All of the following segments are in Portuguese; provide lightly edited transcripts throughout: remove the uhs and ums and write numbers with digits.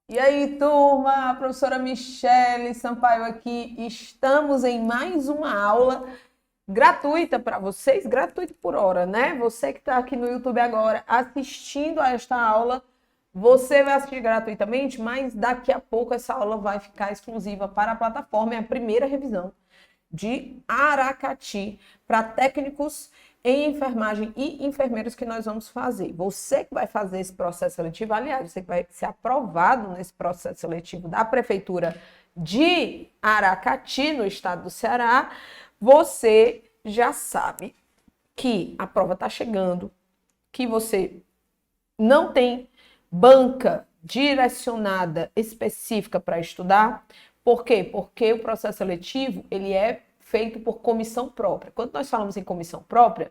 E aí, turma, a professora Michele Sampaio aqui. Estamos em mais uma aula gratuita para vocês, gratuito por hora, né? Você que está aqui no YouTube agora assistindo a esta aula, você vai assistir gratuitamente, mas daqui a pouco essa aula vai ficar exclusiva para a plataforma. É a primeira revisão de Aracati para técnicos em enfermagem e enfermeiros que nós vamos fazer. Você que vai fazer esse processo seletivo, aliás, você que vai ser aprovado nesse processo seletivo da Prefeitura de Aracati, no estado do Ceará, você já sabe que a prova está chegando, que você não tem banca direcionada específica para estudar. Por quê? Porque o processo seletivo, ele é feito por comissão própria. Quando nós falamos em comissão própria,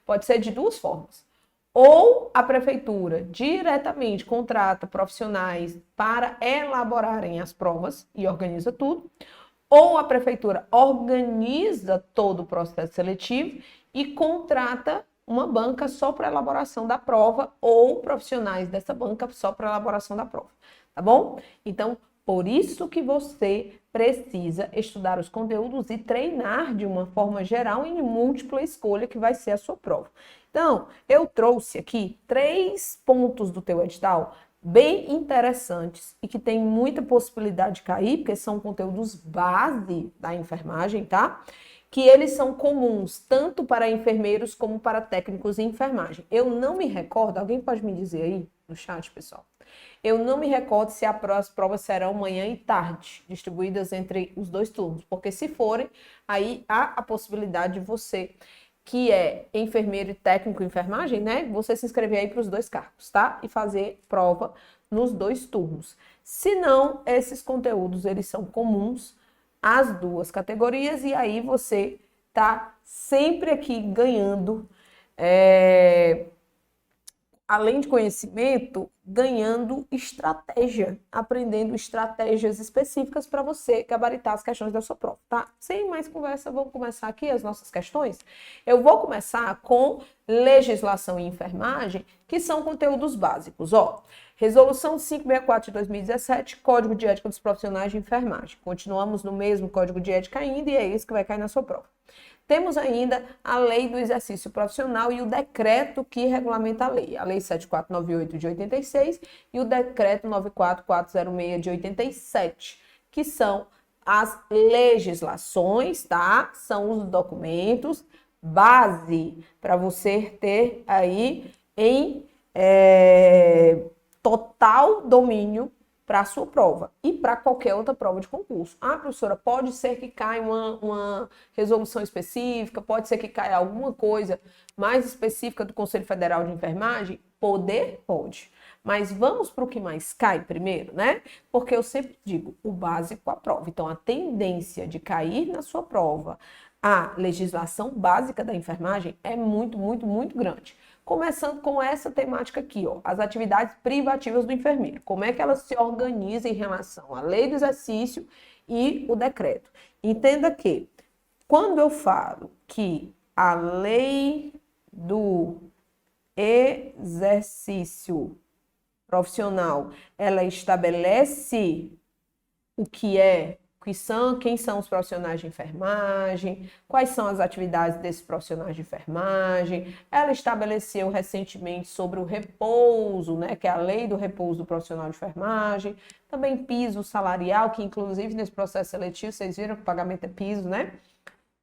pode ser de duas formas. Ou a prefeitura diretamente contrata profissionais para elaborarem as provas e organiza tudo, ou a prefeitura organiza todo o processo seletivo e contrata uma banca só para elaboração da prova ou profissionais dessa banca só para elaboração da prova, tá bom? Então, por isso que você precisa estudar os conteúdos e treinar de uma forma geral em múltipla escolha, que vai ser a sua prova. Então, eu trouxe aqui 3 pontos do teu edital bem interessantes e que tem muita possibilidade de cair, porque são conteúdos base da enfermagem, tá? Que eles são comuns tanto para enfermeiros como para técnicos em enfermagem. Eu não me recordo, alguém pode me dizer aí no chat, pessoal? Eu não me recordo se as provas serão manhã e tarde, distribuídas entre os 2 turnos, porque se forem, aí há a possibilidade de você, que é enfermeiro e técnico em enfermagem, né? Você se inscrever aí para os 2 cargos, tá? E fazer prova nos 2 turnos. Se não, esses conteúdos, eles são comuns às 2 categorias, e aí você tá sempre aqui ganhando, além de conhecimento, ganhando estratégia, aprendendo estratégias específicas para você gabaritar as questões da sua prova, tá? Sem mais conversa, vamos começar aqui as nossas questões. Eu vou começar com legislação e enfermagem, que são conteúdos básicos, ó. Resolução 564 de 2017, Código de Ética dos Profissionais de Enfermagem. Continuamos no mesmo Código de Ética ainda, e é isso que vai cair na sua prova. Temos ainda a Lei do Exercício Profissional e o decreto que regulamenta a lei. A Lei 7498 de 86 e o decreto 94406 de 87, que são as legislações, tá? São os documentos base para você ter aí em total domínio para a sua prova e para qualquer outra prova de concurso. Ah, professora, pode ser que caia uma resolução específica, pode ser que caia alguma coisa mais específica do Conselho Federal de Enfermagem? Poder? Pode. Mas vamos para o que mais cai primeiro, né? Porque eu sempre digo, o básico à prova. Então, a tendência de cair na sua prova a legislação básica da enfermagem é muito, muito, muito grande. Começando com essa temática aqui, ó, as atividades privativas do enfermeiro. Como é que elas se organizam em relação à lei do exercício e o decreto? Entenda que, quando eu falo que a lei do exercício profissional, ela estabelece o que quem são os profissionais de enfermagem, quais são as atividades desses profissionais de enfermagem. Ela estabeleceu recentemente sobre o repouso, né, que é a lei do repouso do profissional de enfermagem, também piso salarial, que inclusive nesse processo seletivo, vocês viram que o pagamento é piso, né?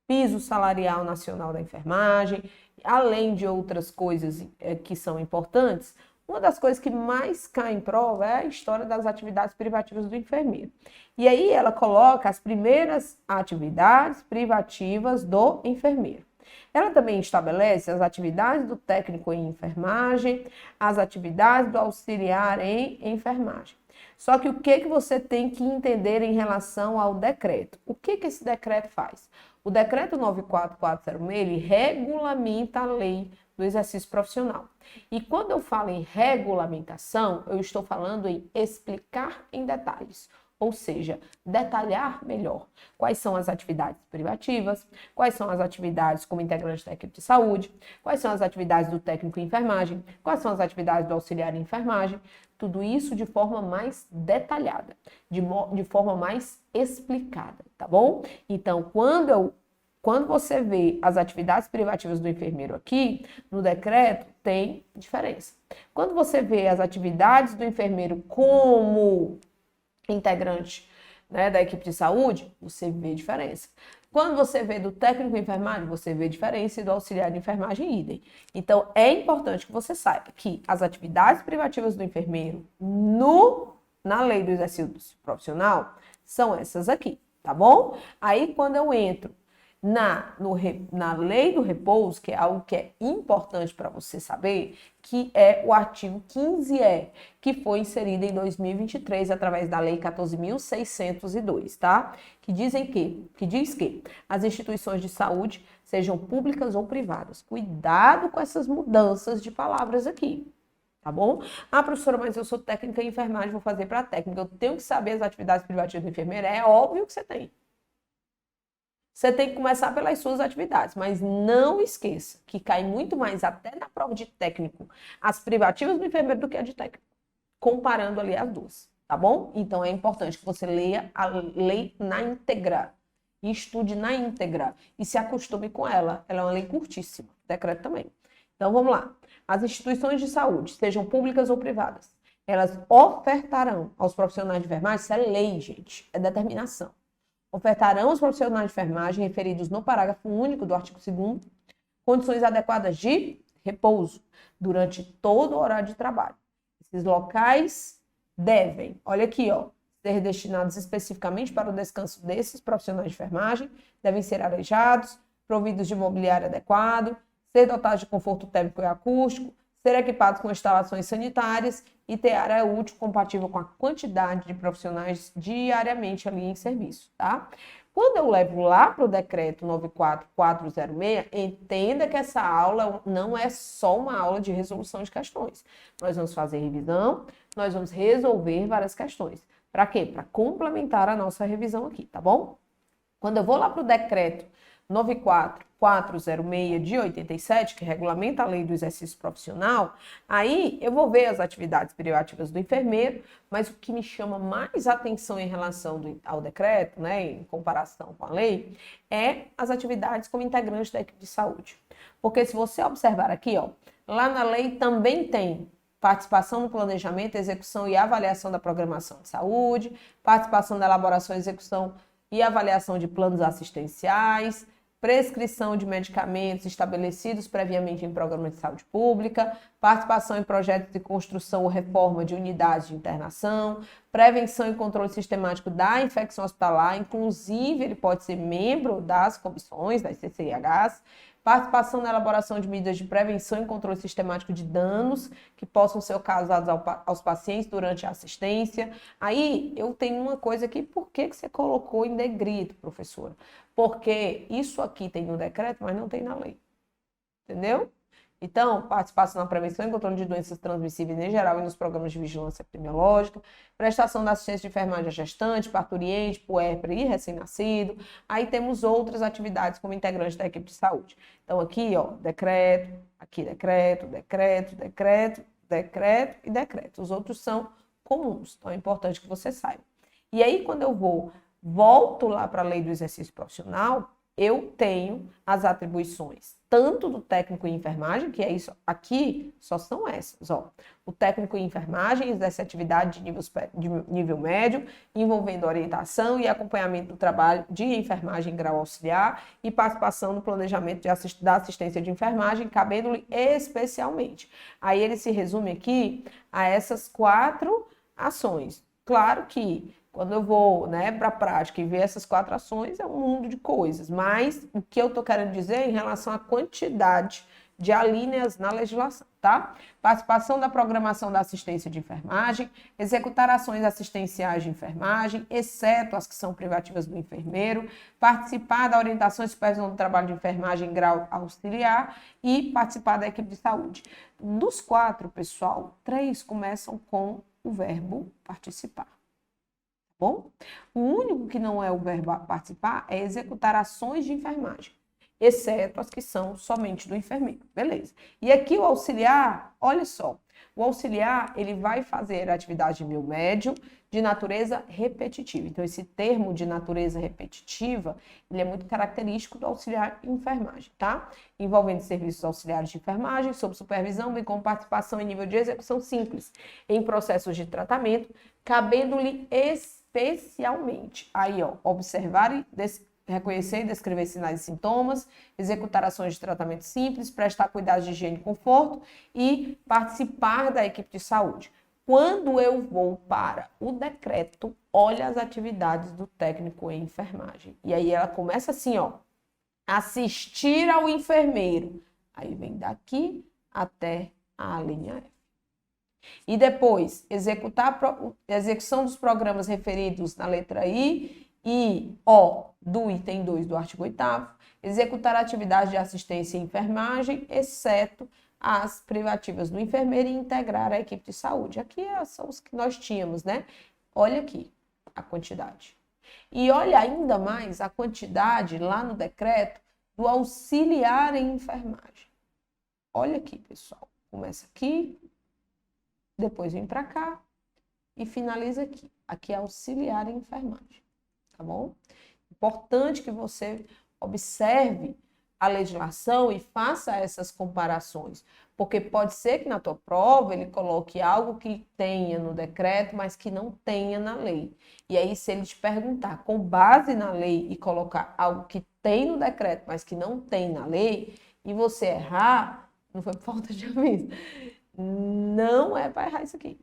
Piso salarial nacional da enfermagem, além de outras coisas que são importantes. Uma das coisas que mais cai em prova é a história das atividades privativas do enfermeiro. E aí ela coloca as primeiras atividades privativas do enfermeiro. Ela também estabelece as atividades do técnico em enfermagem, as atividades do auxiliar em enfermagem. Só que o que você tem que entender em relação ao decreto? O que esse decreto faz? O decreto 94406, ele regulamenta a lei do exercício profissional. E quando eu falo em regulamentação, eu estou falando em explicar em detalhes, ou seja, detalhar melhor quais são as atividades privativas, quais são as atividades como integrante da equipe de saúde, quais são as atividades do técnico em enfermagem, quais são as atividades do auxiliar em enfermagem, tudo isso de forma mais detalhada, de forma mais explicada, tá bom? Então, quando você vê as atividades privativas do enfermeiro aqui, no decreto, tem diferença. Quando você vê as atividades do enfermeiro como integrante, né, da equipe de saúde, você vê diferença. Quando você vê do técnico em enfermagem, você vê diferença e do auxiliar de enfermagem, idem. Então, é importante que você saiba que as atividades privativas do enfermeiro na lei do exercício profissional são essas aqui, tá bom? Aí, quando eu entro na lei do repouso, que é algo que é importante para você saber, que é o artigo 15E, que foi inserido em 2023 através da lei 14.602, tá? Que diz que as instituições de saúde, sejam públicas ou privadas, cuidado com essas mudanças de palavras aqui. Tá bom? Ah, professora, mas eu sou técnica em enfermagem, vou fazer para técnica. Eu tenho que saber as atividades privativas do enfermeiro? É óbvio que você tem. Você tem que começar pelas suas atividades, mas não esqueça que cai muito mais até na prova de técnico as privativas do enfermeiro do que a de técnico, comparando ali as duas, tá bom? Então é importante que você leia a lei na íntegra, e estude na íntegra e se acostume com ela. Ela é uma lei curtíssima, decreto também. Então vamos lá. As instituições de saúde, sejam públicas ou privadas, elas ofertarão aos profissionais de enfermagem, isso é lei, gente, é determinação. Ofertarão aos profissionais de enfermagem referidos no parágrafo único do artigo 2º condições adequadas de repouso durante todo o horário de trabalho. Esses locais devem, olha aqui, ó, ser destinados especificamente para o descanso desses profissionais de enfermagem, devem ser arejados, providos de mobiliário adequado, ser dotados de conforto térmico e acústico, ser equipados com instalações sanitárias e ter área útil compatível com a quantidade de profissionais diariamente ali em serviço, tá? Quando eu levo lá para o decreto 94406, entenda que essa aula não é só uma aula de resolução de questões. Nós vamos fazer revisão, nós vamos resolver várias questões. Para quê? Para complementar a nossa revisão aqui, tá bom? Quando eu vou lá para o decreto 94406 de 87, que regulamenta a lei do exercício profissional, aí eu vou ver as atividades privativas do enfermeiro, mas o que me chama mais atenção em relação ao decreto, né, em comparação com a lei, é as atividades como integrante da equipe de saúde. Porque se você observar aqui, ó, lá na lei também tem participação no planejamento, execução e avaliação da programação de saúde, participação na elaboração, execução e avaliação de planos assistenciais, prescrição de medicamentos estabelecidos previamente em programas de saúde pública, participação em projetos de construção ou reforma de unidades de internação, prevenção e controle sistemático da infecção hospitalar, inclusive ele pode ser membro das comissões, das CCIHs, participação na elaboração de medidas de prevenção e controle sistemático de danos que possam ser causados aos pacientes durante a assistência. Aí eu tenho uma coisa aqui, por que você colocou em negrito, professora? Porque isso aqui tem no decreto, mas não tem na lei. Entendeu? Então, participação na prevenção e controle de doenças transmissíveis em geral e nos programas de vigilância epidemiológica, prestação da assistência de enfermagem a gestante, parturiente, puérpera e recém-nascido. Aí temos outras atividades como integrante da equipe de saúde. Então, aqui, ó, decreto, aqui decreto, decreto, decreto, decreto e decreto. Os outros são comuns, então é importante que você saiba. E aí, quando eu vou volto lá para a lei do exercício profissional, eu tenho as atribuições tanto do técnico em enfermagem, que é isso aqui, só são essas, ó. O técnico em enfermagem exerce atividade de nível médio, envolvendo orientação e acompanhamento do trabalho de enfermagem em grau auxiliar e participação no planejamento da assistência de enfermagem, cabendo-lhe especialmente. Aí ele se resume aqui a essas 4 ações. Claro que quando eu vou, né, para a prática e ver essas 4 ações, é um mundo de coisas. Mas o que eu estou querendo dizer é em relação à quantidade de alíneas na legislação, tá? Participação da programação da assistência de enfermagem, executar ações assistenciais de enfermagem, exceto as que são privativas do enfermeiro, participar da orientação e supervisão do trabalho de enfermagem em grau auxiliar e participar da equipe de saúde. Dos 4, pessoal, 3 começam com o verbo participar. Bom? O único que não é o verbo participar é executar ações de enfermagem, exceto as que são somente do enfermeiro, beleza? E aqui o auxiliar, olha só, o auxiliar, ele vai fazer atividade de nível médio de natureza repetitiva. Então, esse termo de natureza repetitiva, ele é muito característico do auxiliar em enfermagem, tá? Envolvendo serviços auxiliares de enfermagem, sob supervisão, bem como participação em nível de execução simples, em processos de tratamento, cabendo-lhe especialmente, aí, ó, observar e reconhecer e descrever sinais e sintomas, executar ações de tratamento simples, prestar cuidados de higiene e conforto e participar da equipe de saúde. Quando eu vou para o decreto, olha as atividades do técnico em enfermagem. E aí ela começa assim, ó, assistir ao enfermeiro. Aí vem daqui até a linha F. E depois, executar a execução dos programas referidos na letra I e O do item 2 do artigo 8º, executar atividade de assistência e enfermagem, exceto as privativas do enfermeiro e integrar a equipe de saúde. Aqui são os que nós tínhamos, né? Olha aqui a quantidade. E olha ainda mais a quantidade lá no decreto do auxiliar em enfermagem. Olha aqui, pessoal. Começa aqui, depois vem para cá e finaliza aqui. Aqui é auxiliar em enfermagem, tá bom? Importante que você observe a legislação e faça essas comparações, porque pode ser que na tua prova ele coloque algo que tenha no decreto, mas que não tenha na lei. E aí, se ele te perguntar com base na lei e colocar algo que tem no decreto, mas que não tem na lei, e você errar, não foi por falta de aviso, não é para errar isso aqui,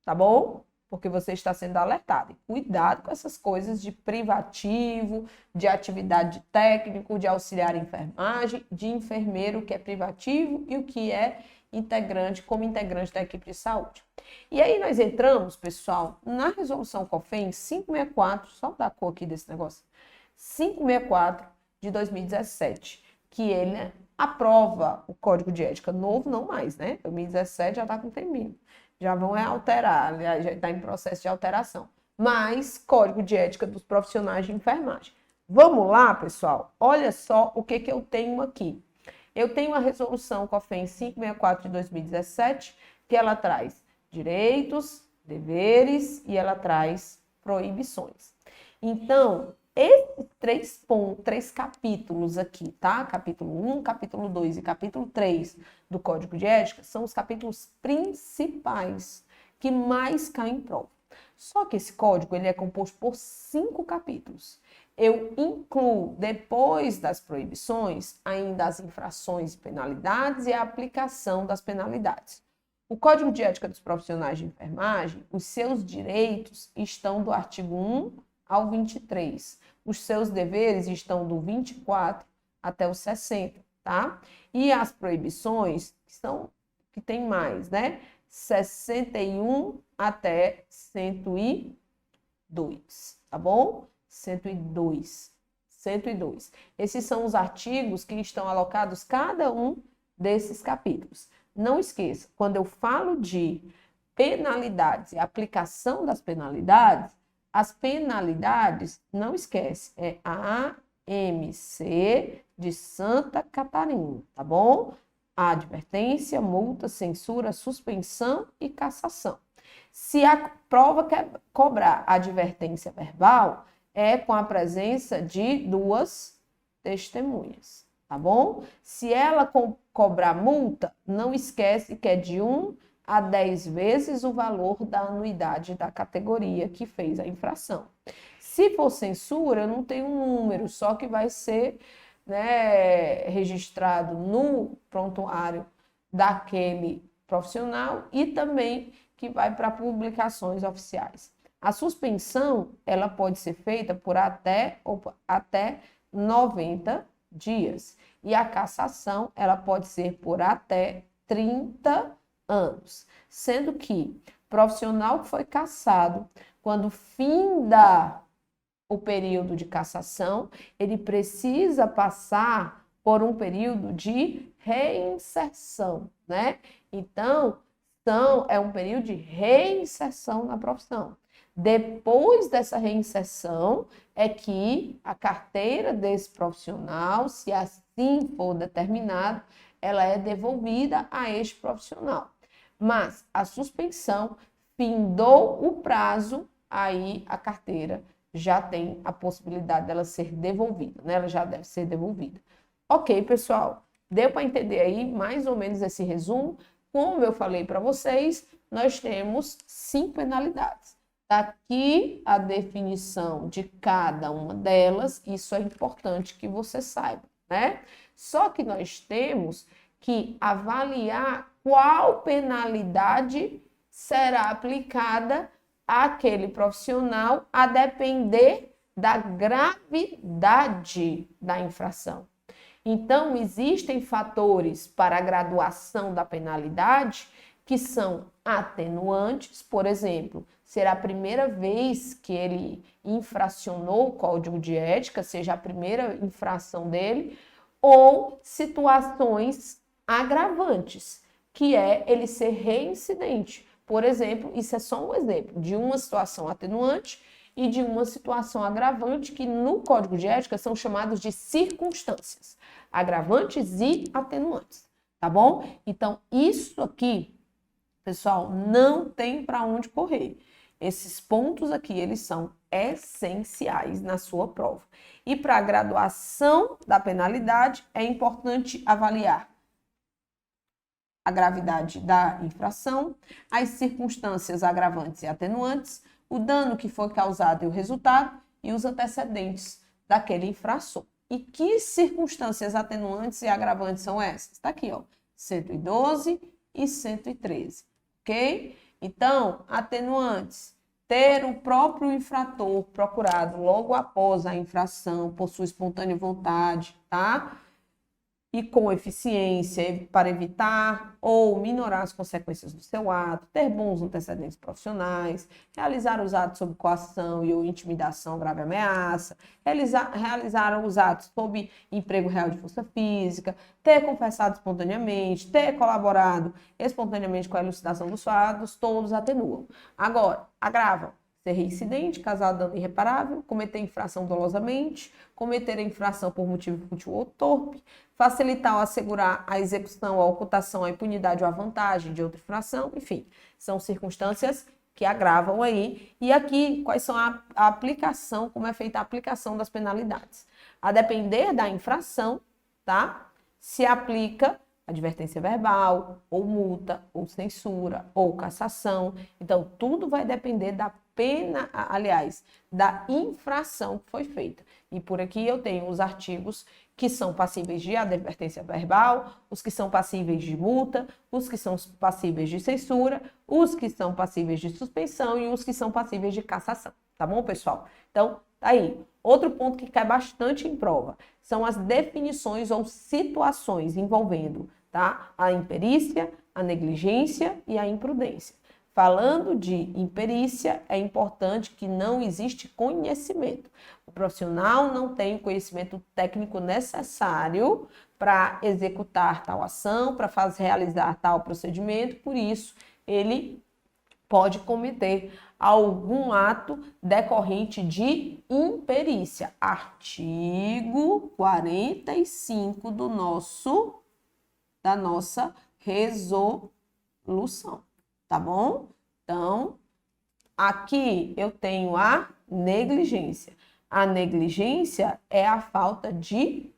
tá bom? Porque você está sendo alertado. E cuidado com essas coisas de privativo, de atividade de técnico, de auxiliar em enfermagem, de enfermeiro, que é privativo, e o que é integrante, como integrante da equipe de saúde. E aí nós entramos, pessoal, na resolução COFEN 564, só dar a cor aqui desse negócio, 564 de 2017, que ele aprova o Código de Ética novo, não mais, né? 2017 já está com tempinho. Já vão alterar, já está em processo de alteração. Mas Código de Ética dos Profissionais de Enfermagem. Vamos lá, pessoal? Olha só o que eu tenho aqui. Eu tenho a resolução COFEN 564 de 2017, que ela traz direitos, deveres e ela traz proibições. Então, esses três capítulos aqui, tá? Capítulo 1, capítulo 2 e capítulo 3 do Código de Ética são os capítulos principais que mais caem em prova. Só que esse código ele é composto por 5 capítulos. Eu incluo, depois das proibições, ainda as infrações e penalidades e a aplicação das penalidades. O Código de Ética dos Profissionais de Enfermagem, os seus direitos estão do artigo 1 ao 23. Os seus deveres estão do 24 até o 60, tá? E as proibições, que tem mais, né? 61 até 102, tá bom? 102. Esses são os artigos que estão alocados cada um desses capítulos. Não esqueça, quando eu falo de penalidades e aplicação das penalidades, as penalidades, não esquece, é a AMC de Santa Catarina, tá bom? A advertência, multa, censura, suspensão e cassação. Se a prova quer cobrar advertência verbal, é com a presença de 2 testemunhas, tá bom? Se ela cobrar multa, não esquece que é de 1 a 10 vezes o valor da anuidade da categoria que fez a infração. Se for censura, não tem um número, só que vai ser, né, registrado no prontuário daquele profissional e também que vai para publicações oficiais. A suspensão, ela pode ser feita por até 90 dias. E a cassação, ela pode ser por até 30 anos. Sendo que profissional que foi cassado, quando finda o período de cassação, ele precisa passar por um período de reinserção, né? Então, é um período de reinserção na profissão. Depois dessa reinserção, é que a carteira desse profissional, se assim for determinado, ela é devolvida a este profissional. Mas a suspensão, findou o prazo, aí a carteira já tem a possibilidade dela ser devolvida, né? Ela já deve ser devolvida. Ok, pessoal, deu para entender aí mais ou menos esse resumo? Como eu falei para vocês, nós temos 5 penalidades. Está aqui a definição de cada uma delas, isso é importante que você saiba, né? Só que nós temos que avaliar qual penalidade será aplicada àquele profissional a depender da gravidade da infração. Então, existem fatores para a graduação da penalidade que são atenuantes, por exemplo, será a primeira vez que ele infracionou o Código de Ética, seja a primeira infração dele, ou situações agravantes, que é ele ser reincidente. Por exemplo, isso é só um exemplo de uma situação atenuante e de uma situação agravante que no Código de Ética são chamados de circunstâncias, agravantes e atenuantes, tá bom? Então, isso aqui, pessoal, não tem para onde correr. Esses pontos aqui, eles são essenciais na sua prova. E para a graduação da penalidade, é importante avaliar a gravidade da infração, as circunstâncias agravantes e atenuantes, o dano que foi causado e o resultado, e os antecedentes daquele infrator. E que circunstâncias atenuantes e agravantes são essas? Está aqui, ó, 112 e 113, ok? Então, atenuantes, ter o próprio infrator procurado logo após a infração, por sua espontânea vontade, tá? E com eficiência para evitar ou minorar as consequências do seu ato, ter bons antecedentes profissionais, realizar os atos sob coação e ou intimidação, grave ameaça, realizar os atos sob emprego real de força física, ter confessado espontaneamente, ter colaborado espontaneamente com a elucidação dos fatos, todos atenuam. Agora, agravam. Ser reincidente, causar dano irreparável, cometer infração dolosamente, cometer a infração por motivo fútil ou torpe, facilitar ou assegurar a execução, a ocultação, a impunidade ou a vantagem de outra infração, enfim, são circunstâncias que agravam aí. E aqui, quais são a aplicação, como é feita a aplicação das penalidades? A depender da infração, tá? Se aplica advertência verbal, ou multa, ou censura, ou cassação. Então, tudo vai depender da pena, aliás, da infração que foi feita. E por aqui eu tenho os artigos que são passíveis de advertência verbal, os que são passíveis de multa, os que são passíveis de censura, os que são passíveis de suspensão e os que são passíveis de cassação. Tá bom, pessoal? Então, tá aí. Outro ponto que cai bastante em prova são as definições ou situações envolvendo, tá, a imperícia, a negligência e a imprudência. Falando de imperícia, é importante que não existe conhecimento. O profissional não tem o conhecimento técnico necessário para executar tal ação, para realizar tal procedimento, por isso ele pode cometer algum ato decorrente de imperícia. Artigo 45 da nossa resolução, tá bom? Então, aqui eu tenho a negligência. A negligência é a falta de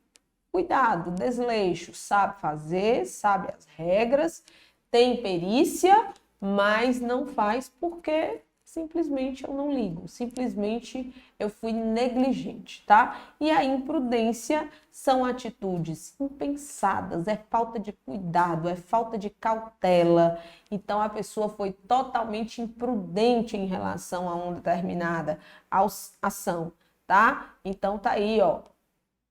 cuidado, desleixo, sabe fazer, sabe as regras, tem perícia, mas não faz porque simplesmente eu não ligo, simplesmente eu fui negligente, tá? E a imprudência são atitudes impensadas, é falta de cuidado, é falta de cautela. Então a pessoa foi totalmente imprudente em relação a uma determinada ação, tá? Então tá aí, ó,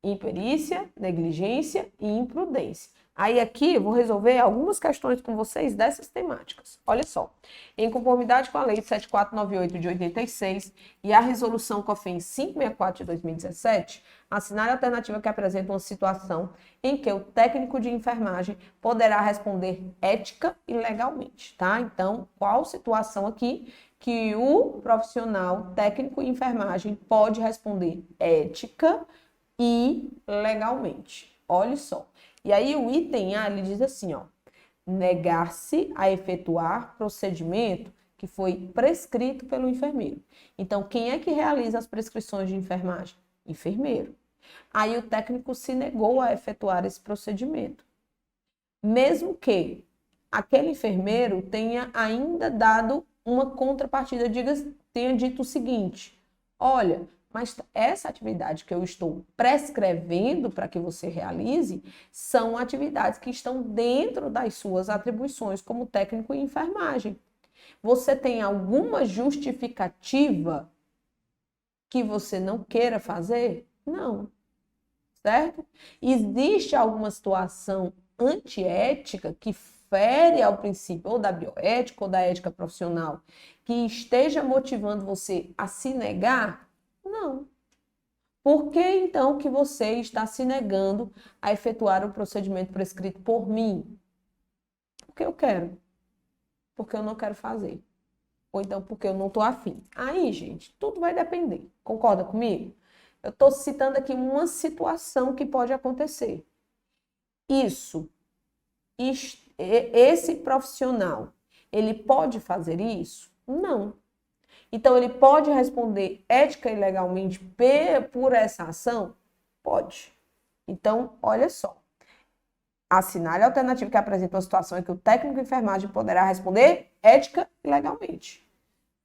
imperícia, negligência e imprudência. Aí aqui eu vou resolver algumas questões com vocês dessas temáticas. Olha só, em conformidade com a Lei 7498 de 86 e a Resolução COFINS 564 de 2017, assinale a alternativa que apresenta uma situação em que o técnico de enfermagem poderá responder ética e legalmente, tá? Então, qual situação aqui que o profissional técnico de enfermagem pode responder ética e legalmente? Olha só. E aí o item A, ele diz assim, ó, negar-se a efetuar procedimento que foi prescrito pelo enfermeiro. Então, quem é que realiza as prescrições de enfermagem? Enfermeiro. Aí o técnico se negou a efetuar esse procedimento. Mesmo que aquele enfermeiro tenha ainda dado uma contrapartida, tenha dito o seguinte, olha, mas essa atividade que eu estou prescrevendo para que você realize são atividades que estão dentro das suas atribuições como técnico em enfermagem. Você tem alguma justificativa que você não queira fazer? Não. Certo? Existe alguma situação antiética que fere ao princípio ou da bioética ou da ética profissional que esteja motivando você a se negar? Não. Por que então que você está se negando a efetuar o procedimento prescrito por mim? Porque eu quero. Porque eu não quero fazer. Ou então porque eu não estou afim. Aí, gente, tudo vai depender. Concorda comigo? Eu estou citando aqui uma situação que pode acontecer. Esse profissional, ele pode fazer isso? Não. Então, ele pode responder ética e legalmente por essa ação? Pode. Então, olha só. Assinale a alternativa que apresenta uma situação em que o técnico de enfermagem poderá responder ética e legalmente.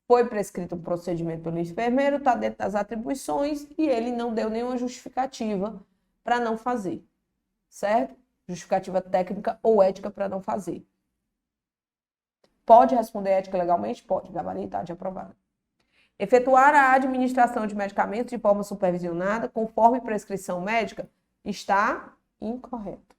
Foi prescrito um procedimento pelo enfermeiro, está dentro das atribuições e ele não deu nenhuma justificativa para não fazer. Certo? Justificativa técnica ou ética para não fazer. Pode responder ética legalmente? Pode. Gabaritade aprovada. Efetuar a administração de medicamentos de forma supervisionada, conforme prescrição médica, está incorreto,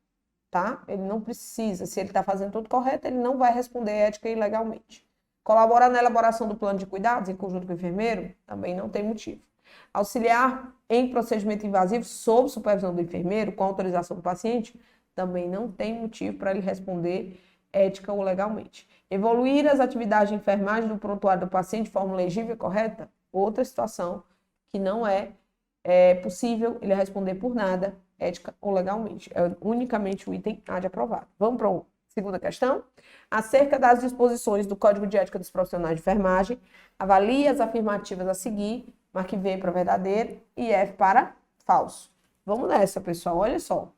tá? Ele não precisa, se ele está fazendo tudo correto, ele não vai responder ética e legalmente. Colaborar na elaboração do plano de cuidados, em conjunto com o enfermeiro, também não tem motivo. Auxiliar em procedimento invasivo, sob supervisão do enfermeiro, com autorização do paciente, também não tem motivo para ele responder ética ou legalmente. Evoluir as atividades de enfermagem do prontuário do paciente de forma legível e correta, outra situação que não é possível ele responder por nada, ética ou legalmente. É unicamente o item A de aprovado. Vamos para a segunda questão. Acerca das disposições do Código de Ética dos Profissionais de Enfermagem, avalie as afirmativas a seguir, marque V para verdadeiro e F para falso. Vamos nessa, pessoal, olha só.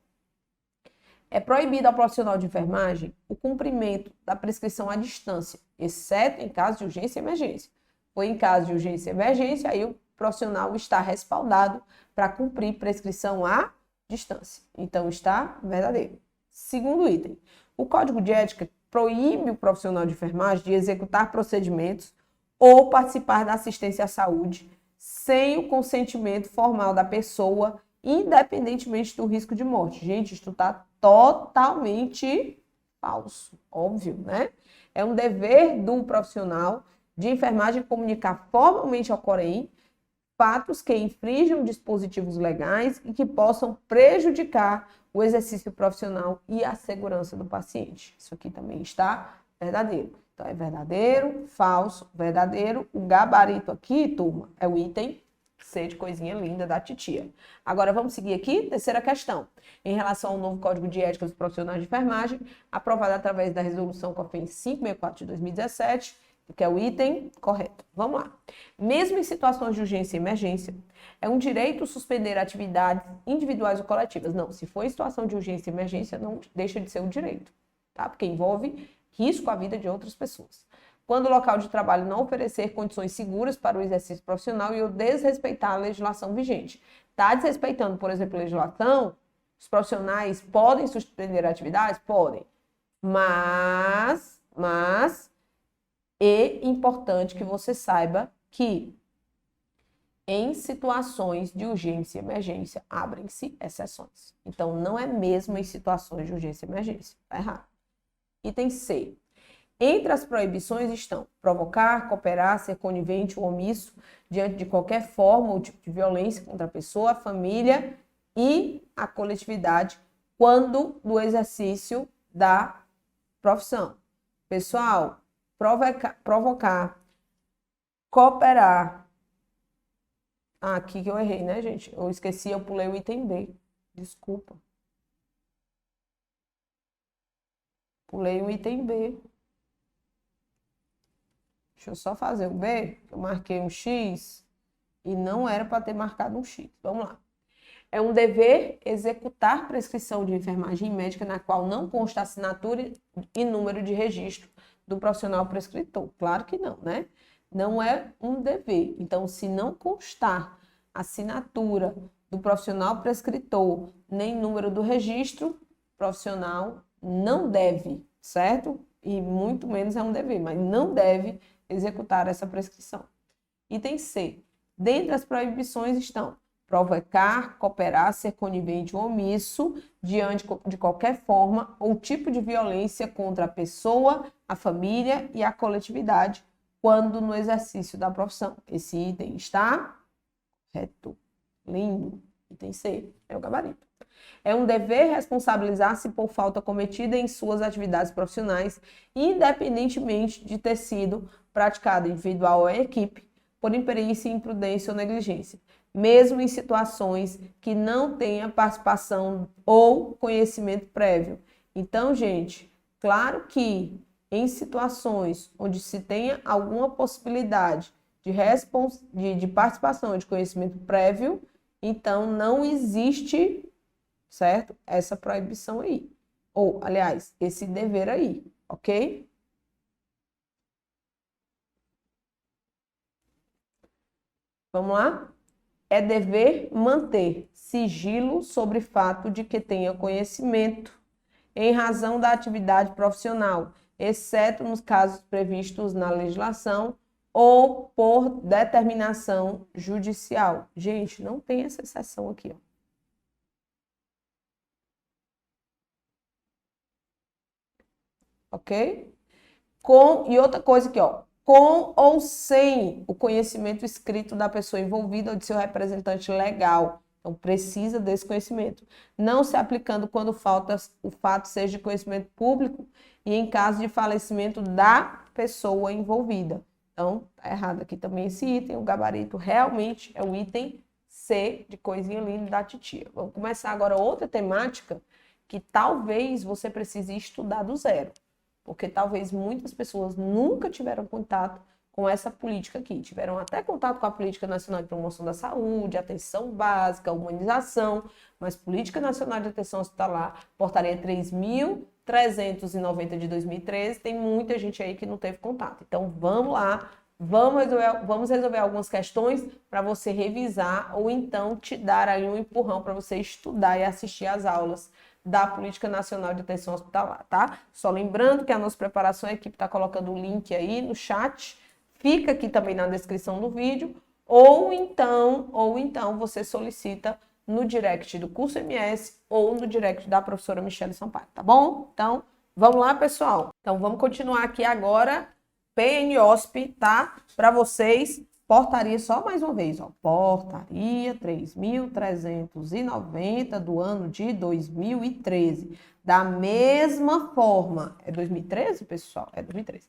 É proibido ao profissional de enfermagem o cumprimento da prescrição à distância, exceto em caso de urgência e emergência. Ou em caso de urgência e emergência, aí o profissional está respaldado para cumprir prescrição à distância. Então, está verdadeiro. Segundo item, o Código de Ética proíbe o profissional de enfermagem de executar procedimentos ou participar da assistência à saúde sem o consentimento formal da pessoa, independentemente do risco de morte. Gente, isso está totalmente falso, óbvio, né? É um dever do profissional de enfermagem comunicar formalmente ao COREM fatos que infringam dispositivos legais e que possam prejudicar o exercício profissional e a segurança do paciente. Isso aqui também está verdadeiro. Então, é verdadeiro, falso, verdadeiro. O gabarito aqui, turma, é o item C de coisinha linda da titia. Agora, vamos seguir aqui. Terceira questão. Em relação ao novo Código de Ética dos Profissionais de Enfermagem, aprovado através da Resolução COFINS 564 de 2017 que é o item correto. Vamos lá. Mesmo em situações de urgência e emergência, é um direito suspender atividades individuais ou coletivas. Não, se for em situação de urgência e emergência, não deixa de ser um direito, tá? Porque envolve risco à vida de outras pessoas. Quando o local de trabalho não oferecer condições seguras para o exercício profissional e ou desrespeitar a legislação vigente. Está desrespeitando, por exemplo, a legislação, os profissionais podem suspender atividades? Podem. Mas é importante que você saiba que em situações de urgência e emergência abrem-se exceções. Então, não é mesmo em situações de urgência e emergência. Está errado. Item C. Entre as proibições estão provocar, cooperar, ser conivente ou omisso diante de qualquer forma ou tipo de violência contra a pessoa, a família e a coletividade quando do exercício da profissão. Pessoal, provocar, cooperar. Ah, aqui que eu errei, né, gente? Eu esqueci, eu pulei o item B. Desculpa. Pulei o item B. Deixa eu só fazer o B. Eu marquei um X e não era para ter marcado um X. Vamos lá. É um dever executar prescrição de enfermagem médica na qual não consta assinatura e número de registro do profissional prescritor. Claro que não, né? Não é um dever. Então, se não constar assinatura do profissional prescritor, nem número do registro, profissional não deve, certo? E muito menos é um dever, mas não deve executar essa prescrição. Item C. Dentre as proibições estão provocar, cooperar, ser conivente ou omisso diante de qualquer forma ou tipo de violência contra a pessoa, a família e a coletividade quando no exercício da profissão. Esse item está correto. Lindo. Item C é o gabarito. É um dever responsabilizar-se por falta cometida em suas atividades profissionais, independentemente de ter sido praticado individual ou em equipe, por imperícia, imprudência ou negligência, mesmo em situações que não tenha participação ou conhecimento prévio. Então, gente, claro que em situações onde se tenha alguma possibilidade de participação de conhecimento prévio, então não existe, certo? Essa proibição aí. Ou, aliás, esse dever aí, ok? Vamos lá? É dever manter sigilo sobre fato de que tenha conhecimento em razão da atividade profissional, exceto nos casos previstos na legislação ou por determinação judicial. Gente, não tem essa exceção aqui, ó. Ok? E outra coisa aqui, ó. Com ou sem o conhecimento escrito da pessoa envolvida ou de seu representante legal. Então, precisa desse conhecimento. Não se aplicando quando o fato seja de conhecimento público e em caso de falecimento da pessoa envolvida. Então, tá errado aqui também esse item. O gabarito realmente é o item C de coisinha linda da titia. Vamos começar agora outra temática que talvez você precise estudar do zero. Porque talvez muitas pessoas nunca tiveram contato com essa política aqui. Tiveram até contato com a Política Nacional de Promoção da Saúde, atenção básica, humanização, mas Política Nacional de Atenção Hospitalar, portaria 3.390 de 2013, tem muita gente aí que não teve contato. Então, vamos lá, vamos resolver algumas questões para você revisar ou então te dar aí um empurrão para você estudar e assistir às aulas da Política Nacional de Atenção Hospitalar, tá? Só lembrando que a nossa preparação, a equipe está colocando o link aí no chat, fica aqui também na descrição do vídeo, ou então você solicita no direct do curso MS ou no direct da professora Michele Sampaio, tá bom? Então, vamos lá, pessoal. Então, vamos continuar aqui agora, PNOSP, tá? Para vocês, portaria, só mais uma vez, ó, portaria 3.390 do ano de 2013. Da mesma forma, é 2013, pessoal? É 2013.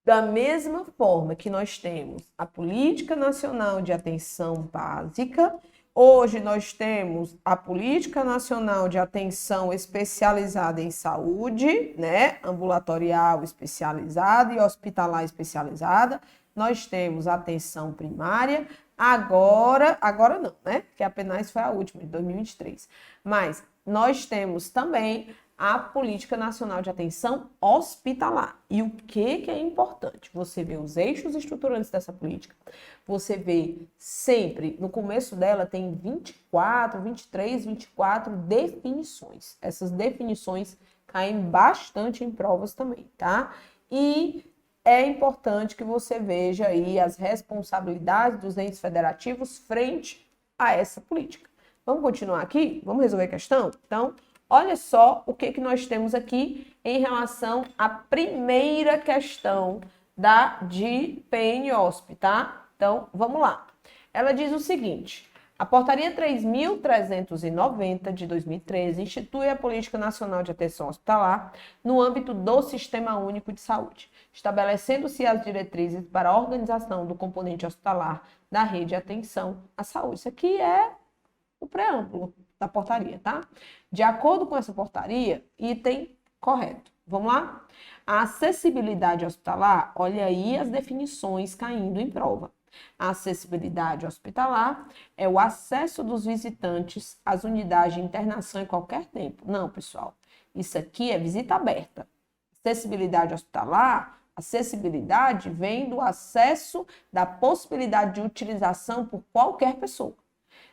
Da mesma forma que nós temos a Política Nacional de Atenção Básica, Hoje nós temos a Política Nacional de Atenção Especializada em Saúde, né? Ambulatorial especializada e hospitalar especializada. Nós temos a atenção primária. Agora não, né? Porque a PNAS foi a última, de 2023. Mas nós temos também a Política Nacional de Atenção Hospitalar. E o que é importante? Você vê os eixos estruturantes dessa política, você vê sempre, no começo dela tem 24, 23, 24 definições. Essas definições caem bastante em provas também, tá? E é importante que você veja aí as responsabilidades dos entes federativos frente a essa política. Vamos continuar aqui? Vamos resolver a questão? Então, olha só o que nós temos aqui em relação à primeira questão de PNOSP, tá? Então, vamos lá. Ela diz o seguinte: a Portaria 3.390 de 2013 institui a Política Nacional de Atenção Hospitalar no âmbito do Sistema Único de Saúde, estabelecendo-se as diretrizes para a organização do componente hospitalar da rede de atenção à saúde. Isso aqui é o preâmbulo da portaria, tá? De acordo com essa portaria, item correto. Vamos lá? A acessibilidade hospitalar, olha aí as definições caindo em prova. A acessibilidade hospitalar é o acesso dos visitantes às unidades de internação em qualquer tempo. Não, pessoal, isso aqui é visita aberta. Acessibilidade hospitalar, acessibilidade vem do acesso da possibilidade de utilização por qualquer pessoa.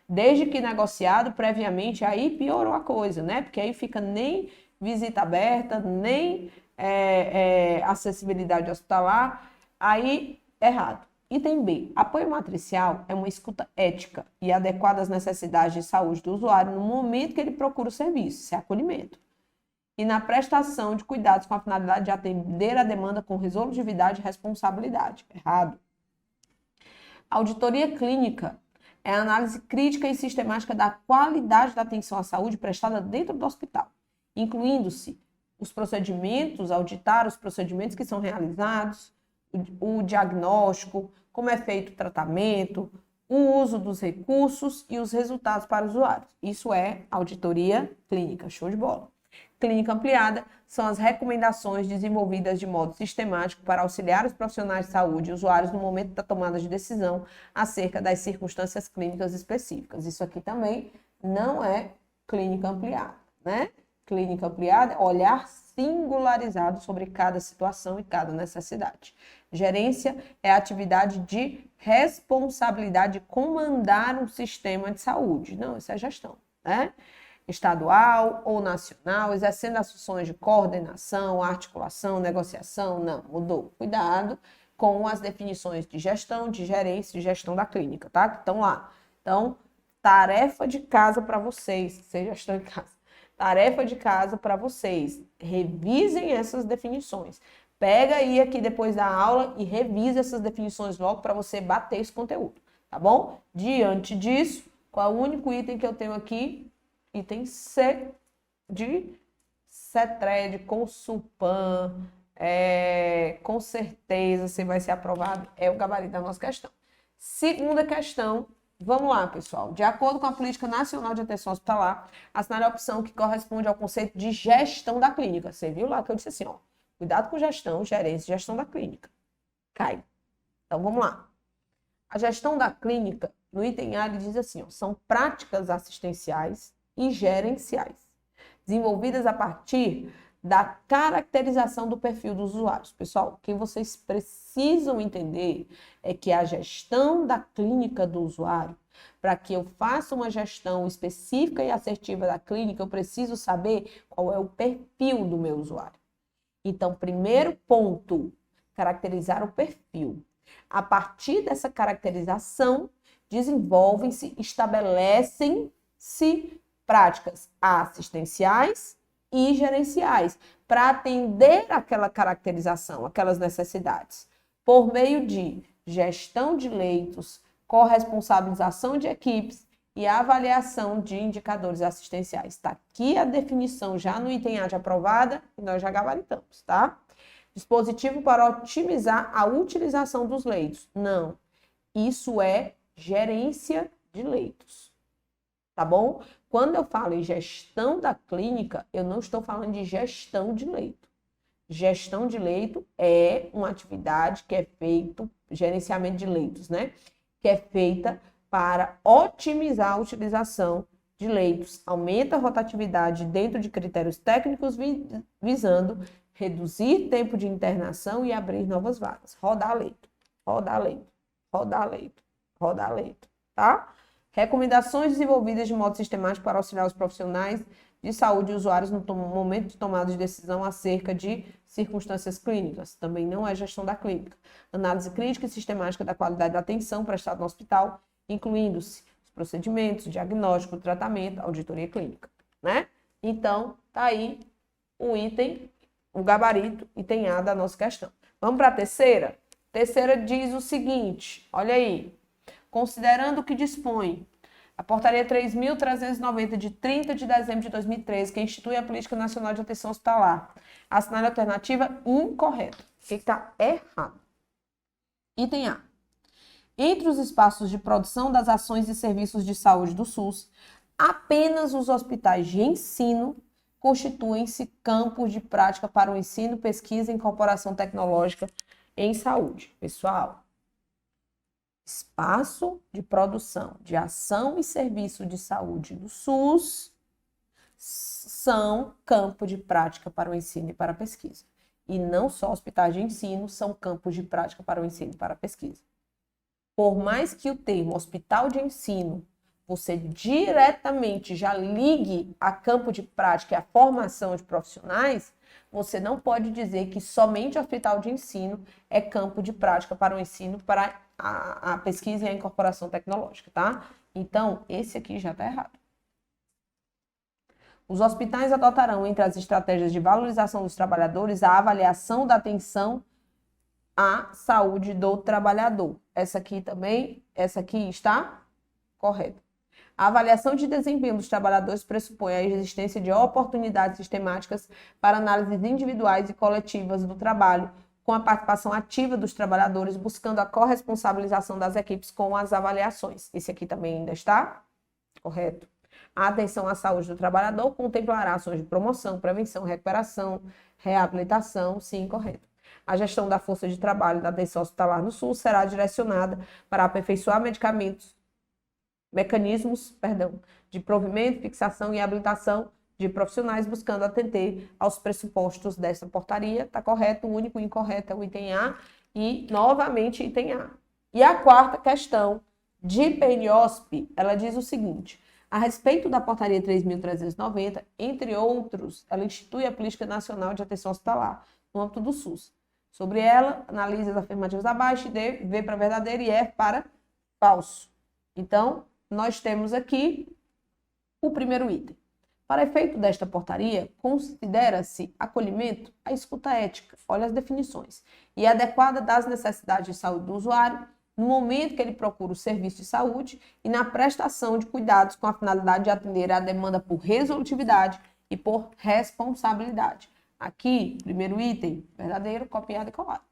Desde que negociado previamente, aí piorou a coisa, né? Porque aí fica nem visita aberta, nem acessibilidade hospitalar, aí errado. Item B. Apoio matricial é uma escuta ética e adequada às necessidades de saúde do usuário no momento que ele procura o serviço, isso é acolhimento. E na prestação de cuidados com a finalidade de atender a demanda com resolutividade e responsabilidade. Errado. Auditoria clínica é a análise crítica e sistemática da qualidade da atenção à saúde prestada dentro do hospital, incluindo-se os procedimentos, auditar os procedimentos que são realizados, o diagnóstico, como é feito o tratamento, o uso dos recursos e os resultados para os usuários. Isso é auditoria clínica, show de bola. Clínica ampliada são as recomendações desenvolvidas de modo sistemático para auxiliar os profissionais de saúde e usuários no momento da tomada de decisão acerca das circunstâncias clínicas específicas. Isso aqui também não é clínica ampliada, né? Clínica ampliada é olhar singularizado sobre cada situação e cada necessidade. Gerência é a atividade de responsabilidade de comandar um sistema de saúde. Não, isso é gestão, né? Estadual ou nacional, exercendo as funções de coordenação, articulação, negociação, não, mudou. Cuidado com as definições de gestão, de gerência e de gestão da clínica, tá? Que estão lá. Então, tarefa de casa para vocês, seja gestão de casa. Tarefa de casa para vocês. Revisem essas definições. Pega aí aqui depois da aula e revisa essas definições logo para você bater esse conteúdo, tá bom? Diante disso, qual é o único item que eu tenho aqui? Item C de CETRED, Consulpan, com certeza você vai ser aprovado, é o gabarito da nossa questão. Segunda questão, vamos lá, pessoal. De acordo com a Política Nacional de Atenção Hospitalar, assinale a opção que corresponde ao conceito de gestão da clínica. Você viu lá que eu disse assim, ó, cuidado com gestão, gerência e gestão da clínica. Cai. Então, vamos lá. A gestão da clínica, no item A, ele diz assim, ó, são práticas assistenciais e gerenciais, desenvolvidas a partir da caracterização do perfil dos usuários. Pessoal, o que vocês precisam entender é que a gestão da clínica do usuário, para que eu faça uma gestão específica e assertiva da clínica, eu preciso saber qual é o perfil do meu usuário. Então, primeiro ponto, caracterizar o perfil. A partir dessa caracterização, desenvolvem-se, estabelecem-se práticas assistenciais e gerenciais para atender aquela caracterização, aquelas necessidades, por meio de gestão de leitos, corresponsabilização de equipes e avaliação de indicadores assistenciais. Está aqui a definição já no item A de aprovada e nós já gabaritamos, tá? Dispositivo para otimizar a utilização dos leitos. Não, isso é gerência de leitos. tá bom? Quando eu falo em gestão da clínica, eu não estou falando de gestão de leito. Gestão de leito é uma atividade que é feita, gerenciamento de leitos, né? Que é feita para otimizar a utilização de leitos, aumenta a rotatividade dentro de critérios técnicos visando reduzir tempo de internação e abrir novas vagas. Rodar leito, rodar leito, rodar leito, rodar leito, tá? Recomendações desenvolvidas de modo sistemático para auxiliar os profissionais de saúde e usuários no momento de tomada de decisão acerca de circunstâncias clínicas. Também não é gestão da clínica. Análise crítica e sistemática da qualidade da atenção prestada no hospital, incluindo-se os procedimentos, diagnóstico, tratamento, auditoria clínica, né? Então, tá aí o item, o gabarito, item A da nossa questão. Vamos para a terceira? Terceira diz o seguinte, olha aí. Considerando o que dispõe a Portaria 3.390, de 30 de dezembro de 2013, que institui a Política Nacional de Atenção Hospitalar, assinale a alternativa incorreta. O que está errado? Item A. Entre os espaços de produção das ações e serviços de saúde do SUS, apenas os hospitais de ensino constituem-se campos de prática para o ensino, pesquisa e incorporação tecnológica em saúde. Pessoal, espaço de produção de ação e serviço de saúde do SUS são campo de prática para o ensino e para a pesquisa. E não só hospitais de ensino são campos de prática para o ensino e para a pesquisa. Por mais que o termo hospital de ensino você diretamente já ligue a campo de prática e a formação de profissionais, você não pode dizer que somente hospital de ensino é campo de prática para o ensino, para a pesquisa e a incorporação tecnológica, tá? Então, esse aqui já está errado. Os hospitais adotarão, entre as estratégias de valorização dos trabalhadores, a avaliação da atenção à saúde do trabalhador. Essa aqui está correta. A avaliação de desempenho dos trabalhadores pressupõe a existência de oportunidades sistemáticas para análises individuais e coletivas do trabalho, com a participação ativa dos trabalhadores, buscando a corresponsabilização das equipes com as avaliações. Esse aqui também ainda está correto. A atenção à saúde do trabalhador contemplará ações de promoção, prevenção, recuperação, reabilitação, sim, correto. A gestão da força de trabalho da atenção hospitalar no SUS será direcionada para aperfeiçoar mecanismos de provimento, fixação e habilitação de profissionais, buscando atender aos pressupostos dessa portaria. Está correto, o único incorreto é o item A e, novamente, item A. E a quarta questão de PNOSP, ela diz o seguinte: a respeito da portaria 3.390, entre outros, ela institui a Política Nacional de Atenção Hospitalar no âmbito do SUS. Sobre ela, analise as afirmativas abaixo, V para verdadeiro e F para falso. Então, nós temos aqui o primeiro item. Para efeito desta portaria, considera-se acolhimento a escuta ética, olha as definições, e adequada das necessidades de saúde do usuário, no momento que ele procura o serviço de saúde e na prestação de cuidados com a finalidade de atender à demanda por resolutividade e por responsabilidade. Aqui, primeiro item, verdadeiro, copiado e colado.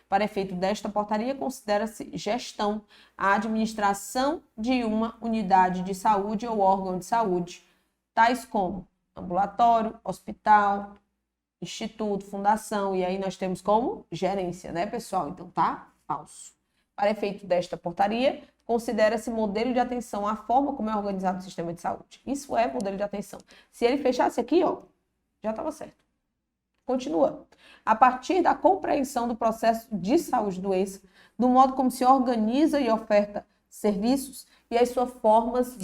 Para efeito desta portaria, considera-se gestão a administração de uma unidade de saúde ou órgão de saúde, tais como ambulatório, hospital, instituto, fundação, e aí nós temos como gerência, né, pessoal? Então, tá falso. Para efeito desta portaria, considera-se modelo de atenção a forma como é organizado o sistema de saúde. Isso é modelo de atenção. Se ele fechasse aqui, ó, já estava certo. Continua. A partir da compreensão do processo de saúde e doença, do modo como se organiza e oferta serviços e as suas formas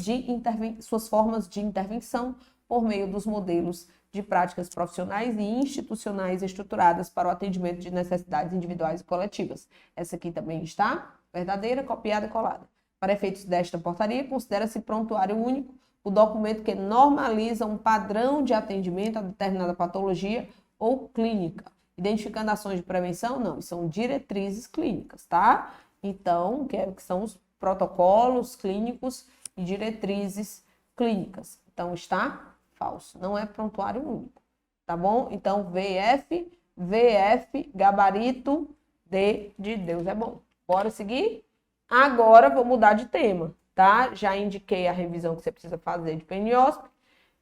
de intervenção por meio dos modelos de práticas profissionais e institucionais estruturadas para o atendimento de necessidades individuais e coletivas. Essa aqui também está verdadeira, copiada e colada. Para efeitos desta portaria, considera-se prontuário único o documento que normaliza um padrão de atendimento a determinada patologia ou clínica. Identificando ações de prevenção? Não, são diretrizes clínicas, tá? Então, que são os protocolos clínicos e diretrizes clínicas. Então, está falso, não é prontuário único, tá bom? Então, VF, gabarito, D de Deus é bom. Bora seguir? Agora, vou mudar de tema. tá? Já indiquei a revisão que você precisa fazer de PNOSP,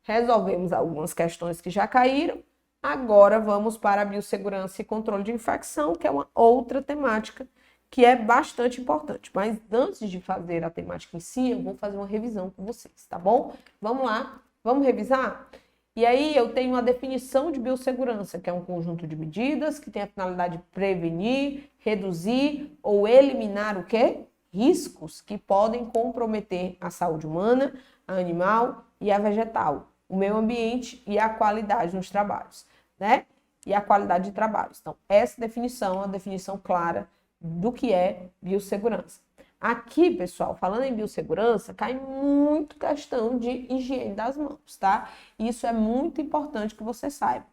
resolvemos algumas questões que já caíram. Agora vamos para a biossegurança e controle de infecção, que é uma outra temática que é bastante importante. Mas antes de fazer a temática em si, eu vou fazer uma revisão com vocês, tá bom? Vamos lá, vamos revisar? E aí eu tenho a definição de biossegurança, que é um conjunto de medidas que tem a finalidade de prevenir, reduzir ou eliminar o quê? Riscos que podem comprometer a saúde humana, a animal e a vegetal, o meio ambiente e a qualidade nos trabalhos, né? E a qualidade de trabalhos. Então, essa definição é uma definição clara do que é biossegurança. Aqui, pessoal, falando em biossegurança, cai muito questão de higiene das mãos, tá? Isso é muito importante que você saiba.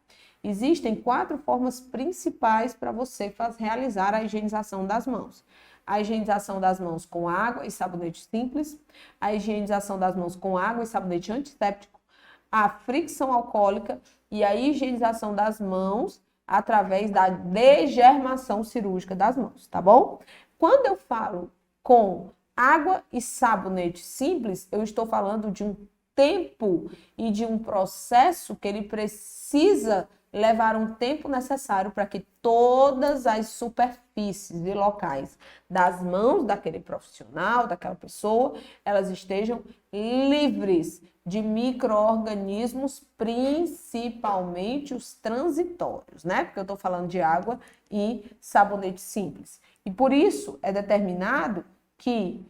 Existem 4 formas principais para você realizar a higienização das mãos. A higienização das mãos com água e sabonete simples, a higienização das mãos com água e sabonete antisséptico, a fricção alcoólica e a higienização das mãos através da degermação cirúrgica das mãos, tá bom? Quando eu falo com água e sabonete simples, eu estou falando de um tempo e de um processo que ele precisa levar um tempo necessário para que todas as superfícies e locais das mãos daquele profissional, daquela pessoa, elas estejam livres de micro-organismos, principalmente os transitórios, né? Porque eu estou falando de água e sabonete simples. E por isso é determinado que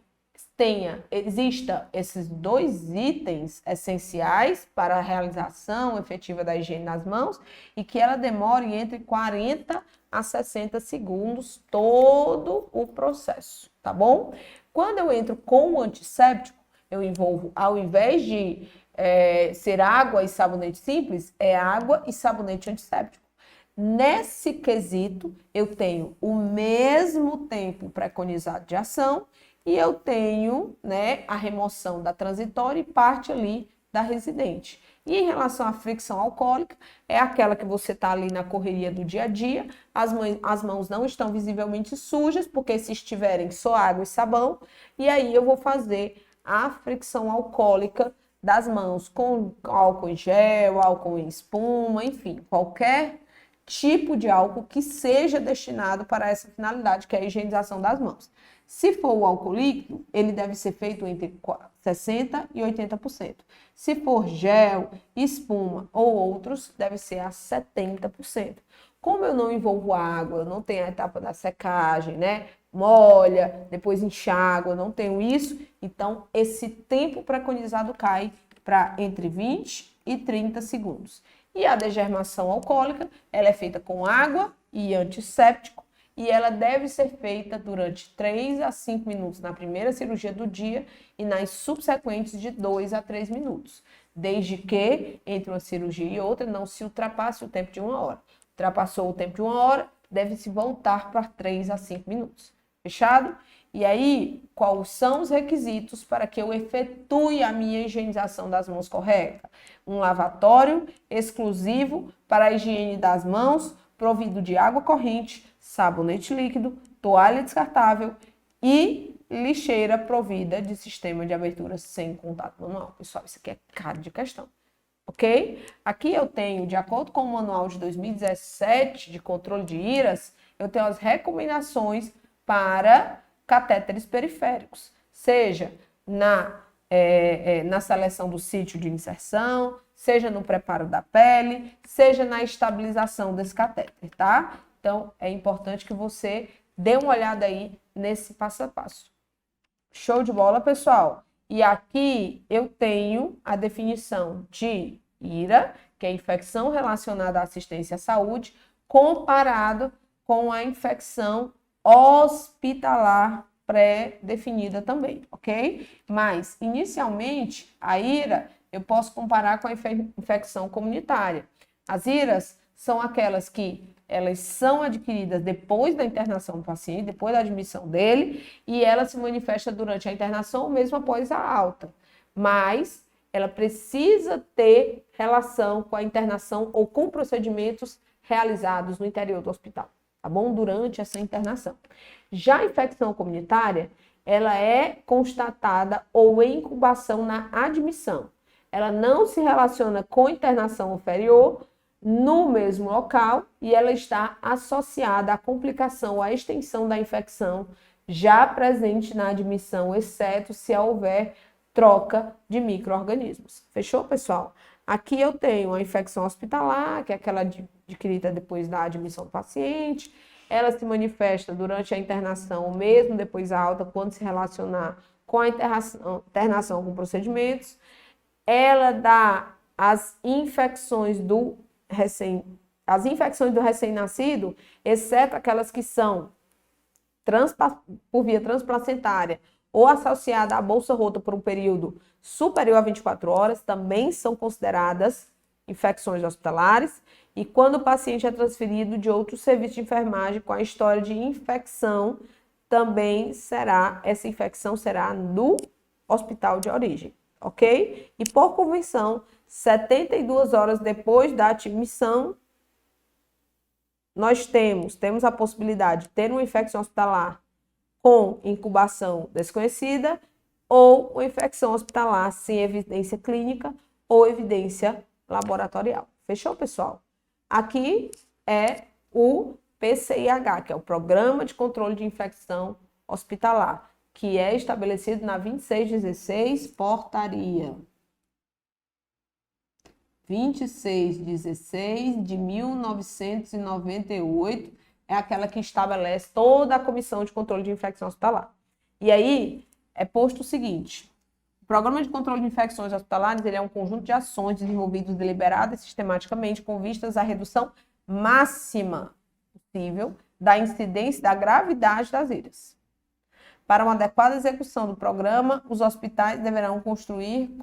exista esses 2 itens essenciais para a realização efetiva da higiene das mãos e que ela demore entre 40 a 60 segundos todo o processo, tá bom? Quando eu entro com o antisséptico, eu envolvo, ao invés de ser água e sabonete simples, é água e sabonete antisséptico. Nesse quesito, eu tenho o mesmo tempo preconizado de ação e eu tenho, né, a remoção da transitória e parte ali da residente. E em relação à fricção alcoólica, é aquela que você está ali na correria do dia a dia, as mãos não estão visivelmente sujas, porque se estiverem só água e sabão, e aí eu vou fazer a fricção alcoólica das mãos com álcool em gel, álcool em espuma, enfim, qualquer tipo de álcool que seja destinado para essa finalidade, que é a higienização das mãos. Se for o álcool líquido, ele deve ser feito entre 60% e 80%. Se for gel, espuma ou outros, deve ser a 70%. Como eu não envolvo água, eu não tenho a etapa da secagem, né? Molha, depois enxágua, eu não tenho isso, então esse tempo preconizado cai para entre 20 e 30 segundos. E a degermação alcoólica, ela é feita com água e antisséptico, e ela deve ser feita durante 3 a 5 minutos na primeira cirurgia do dia e nas subsequentes de 2 a 3 minutos, desde que entre uma cirurgia e outra não se ultrapasse o tempo de 1 hora. Ultrapassou o tempo de 1 hora, deve-se voltar para 3 a 5 minutos. Fechado? E aí, quais são os requisitos para que eu efetue a minha higienização das mãos correta? Um lavatório exclusivo para a higiene das mãos, provido de água corrente, sabonete líquido, toalha descartável e lixeira provida de sistema de abertura sem contato manual. Pessoal, isso aqui é cara de questão, ok? Aqui eu tenho, de acordo com o manual de 2017 de controle de IRAS, eu tenho as recomendações para catéteres periféricos, seja na seleção do sítio de inserção, seja no preparo da pele, seja na estabilização desse catéter, tá? Então, é importante que você dê uma olhada aí nesse passo a passo. Show de bola, pessoal? E aqui eu tenho a definição de IRA, que é infecção relacionada à assistência à saúde, comparado com a infecção hospitalar pré-definida também, ok? Mas, inicialmente, a IRA eu posso comparar com a infecção comunitária. As IRAs são aquelas que elas são adquiridas depois da internação do paciente, depois da admissão dele, e ela se manifesta durante a internação ou mesmo após a alta. Mas ela precisa ter relação com a internação ou com procedimentos realizados no interior do hospital, tá bom? Durante essa internação. Já a infecção comunitária, ela é constatada ou em incubação na admissão. Ela não se relaciona com internação inferior no mesmo local e ela está associada à complicação ou à extensão da infecção já presente na admissão, exceto se houver troca de micro-organismos. Fechou, pessoal? Aqui eu tenho a infecção hospitalar, que é aquela adquirida depois da admissão do paciente. Ela se manifesta durante a internação, ou mesmo depois da alta, quando se relacionar com a internação com procedimentos. Ela dá as infecções do recém-nascido, exceto aquelas que são por via transplacentária ou associada à bolsa rota por um período superior a 24 horas, também são consideradas infecções hospitalares. E quando o paciente é transferido de outro serviço de enfermagem com a história de infecção, também essa infecção será no hospital de origem, ok? E por convenção, 72 horas depois da admissão, nós temos a possibilidade de ter uma infecção hospitalar com incubação desconhecida ou uma infecção hospitalar sem evidência clínica ou evidência laboratorial. Fechou, pessoal? Aqui é o PCIH, que é o Programa de Controle de Infecção Hospitalar, que é estabelecido na 2616 Portaria 2616 de 1998, é aquela que estabelece toda a Comissão de Controle de Infecção Hospitalar. E aí é posto o seguinte: o Programa de Controle de Infecções Hospitalares ele é um conjunto de ações desenvolvidos deliberada e sistematicamente com vistas à redução máxima possível da incidência da gravidade das IRAs. Para uma adequada execução do programa, os hospitais deverão construir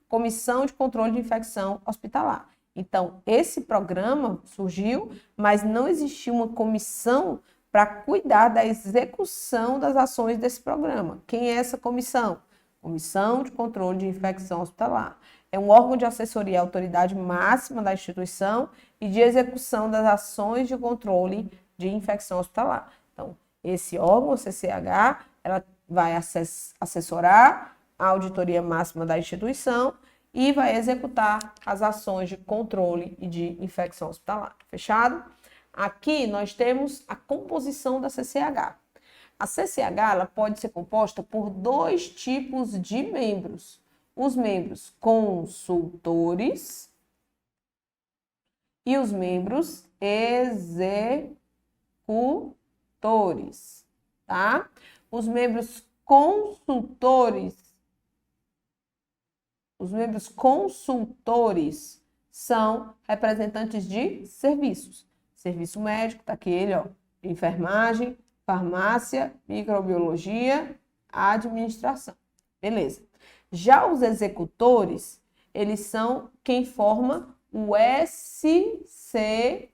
comissão de controle de infecção hospitalar. Então, esse programa surgiu, mas não existia uma comissão para cuidar da execução das ações desse programa. Quem é essa comissão? Comissão de Controle de Infecção Hospitalar. É um órgão de assessoria à autoridade máxima da instituição e de execução das ações de controle de infecção hospitalar. Então, esse órgão, o CCH, ela vai assessorar a auditoria máxima da instituição e vai executar as ações de controle e de infecção hospitalar. Fechado? Aqui nós temos a composição da CCH. A CCH ela pode ser composta por dois tipos de membros. Os membros consultores e os membros executores, tá? Os membros consultores são representantes de serviços. Serviço médico, tá aqui ele, ó, enfermagem, farmácia, microbiologia, administração. Beleza. Já os executores, eles são quem forma o SCIH.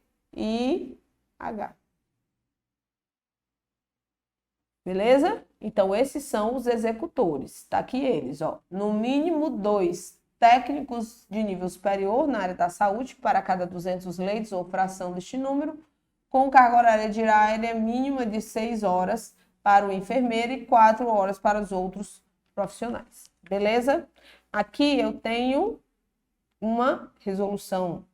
Beleza? Então, esses são os executores. Tá aqui eles, ó. No mínimo 2 técnicos de nível superior na área da saúde para cada 200 leitos ou fração deste número, com carga horária diária mínima de 6 horas para o enfermeiro e 4 horas para os outros profissionais. Beleza? Aqui eu tenho uma resolução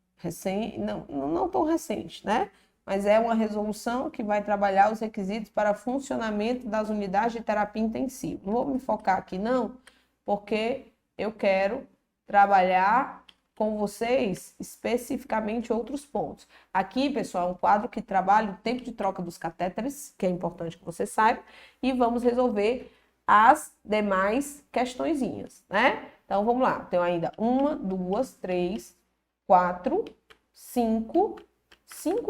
não tão recente, né? Mas é uma resolução que vai trabalhar os requisitos para funcionamento das unidades de terapia intensiva. Não vou me focar aqui não, porque eu quero trabalhar com vocês especificamente outros pontos. Aqui, pessoal, é um quadro que trabalha o tempo de troca dos catéteres, que é importante que você saiba, e vamos resolver as demais questõezinhas, né? Então, vamos lá. Tenho ainda 1, 2, 3, 4, 5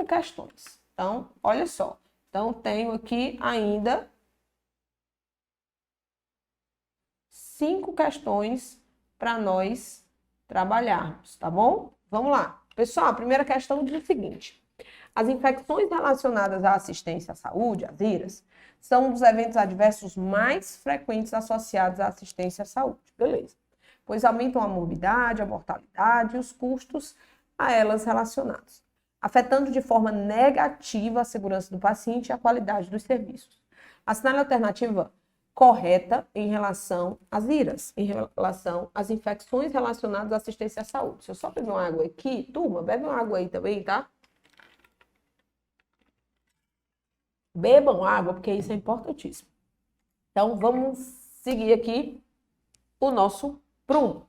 questões. Então, olha só. Então, tenho aqui ainda 5 questões para nós trabalharmos, tá bom? Vamos lá. Pessoal, a primeira questão diz o seguinte: as infecções relacionadas à assistência à saúde, as IRAs, são um dos eventos adversos mais frequentes associados à assistência à saúde. Beleza. Pois aumentam a morbidade, a mortalidade e os custos a elas relacionados, afetando de forma negativa a segurança do paciente e a qualidade dos serviços. Assinale a alternativa correta em relação às IRAs, em relação às infecções relacionadas à assistência à saúde. Deixa eu só beber uma água aqui. Turma, bebe uma água aí também, tá? Bebam água, porque isso é importantíssimo. Então, vamos seguir aqui o nosso prumo.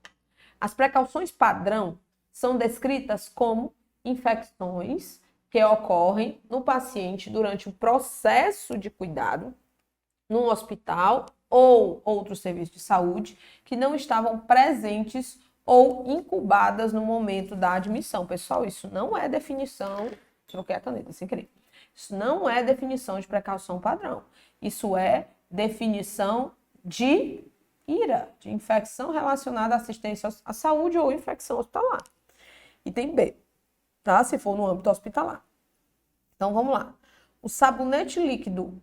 As precauções padrão são descritas como infecções que ocorrem no paciente durante o processo de cuidado num hospital ou outro serviço de saúde que não estavam presentes ou incubadas no momento da admissão. Pessoal, isso não é definição, troquei a caneta sem querer. Isso não é definição de precaução padrão. Isso é definição de IRA, de infecção relacionada à assistência à saúde ou infecção hospitalar. Item B, tá? Se for no âmbito hospitalar. Então, vamos lá. O sabonete líquido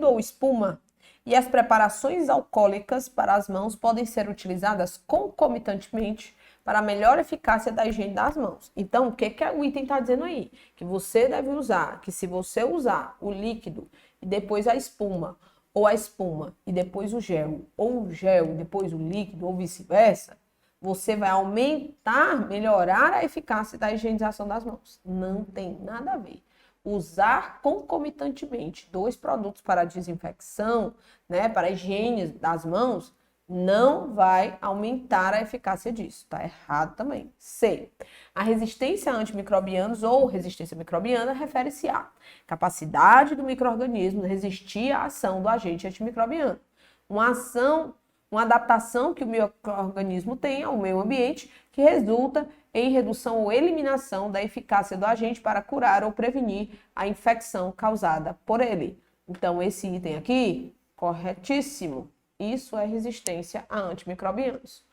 ou espuma e as preparações alcoólicas para as mãos podem ser utilizadas concomitantemente para a melhor eficácia da higiene das mãos. Então, o que o item está dizendo aí? Que você deve usar, que se você usar o líquido e depois a espuma, ou a espuma e depois o gel, ou o gel e depois o líquido, ou vice-versa, você vai melhorar a eficácia da higienização das mãos. Não tem nada a ver. Usar concomitantemente 2 produtos para desinfecção, né, para a higiene das mãos, não vai aumentar a eficácia disso. Tá errado também. C. A resistência a antimicrobianos ou resistência microbiana refere-se à capacidade do micro-organismo resistir à ação do agente antimicrobiano. Uma adaptação que o micro-organismo tem ao meio ambiente que resulta em redução ou eliminação da eficácia do agente para curar ou prevenir a infecção causada por ele. Então, esse item aqui, corretíssimo. Isso é resistência a antimicrobianos.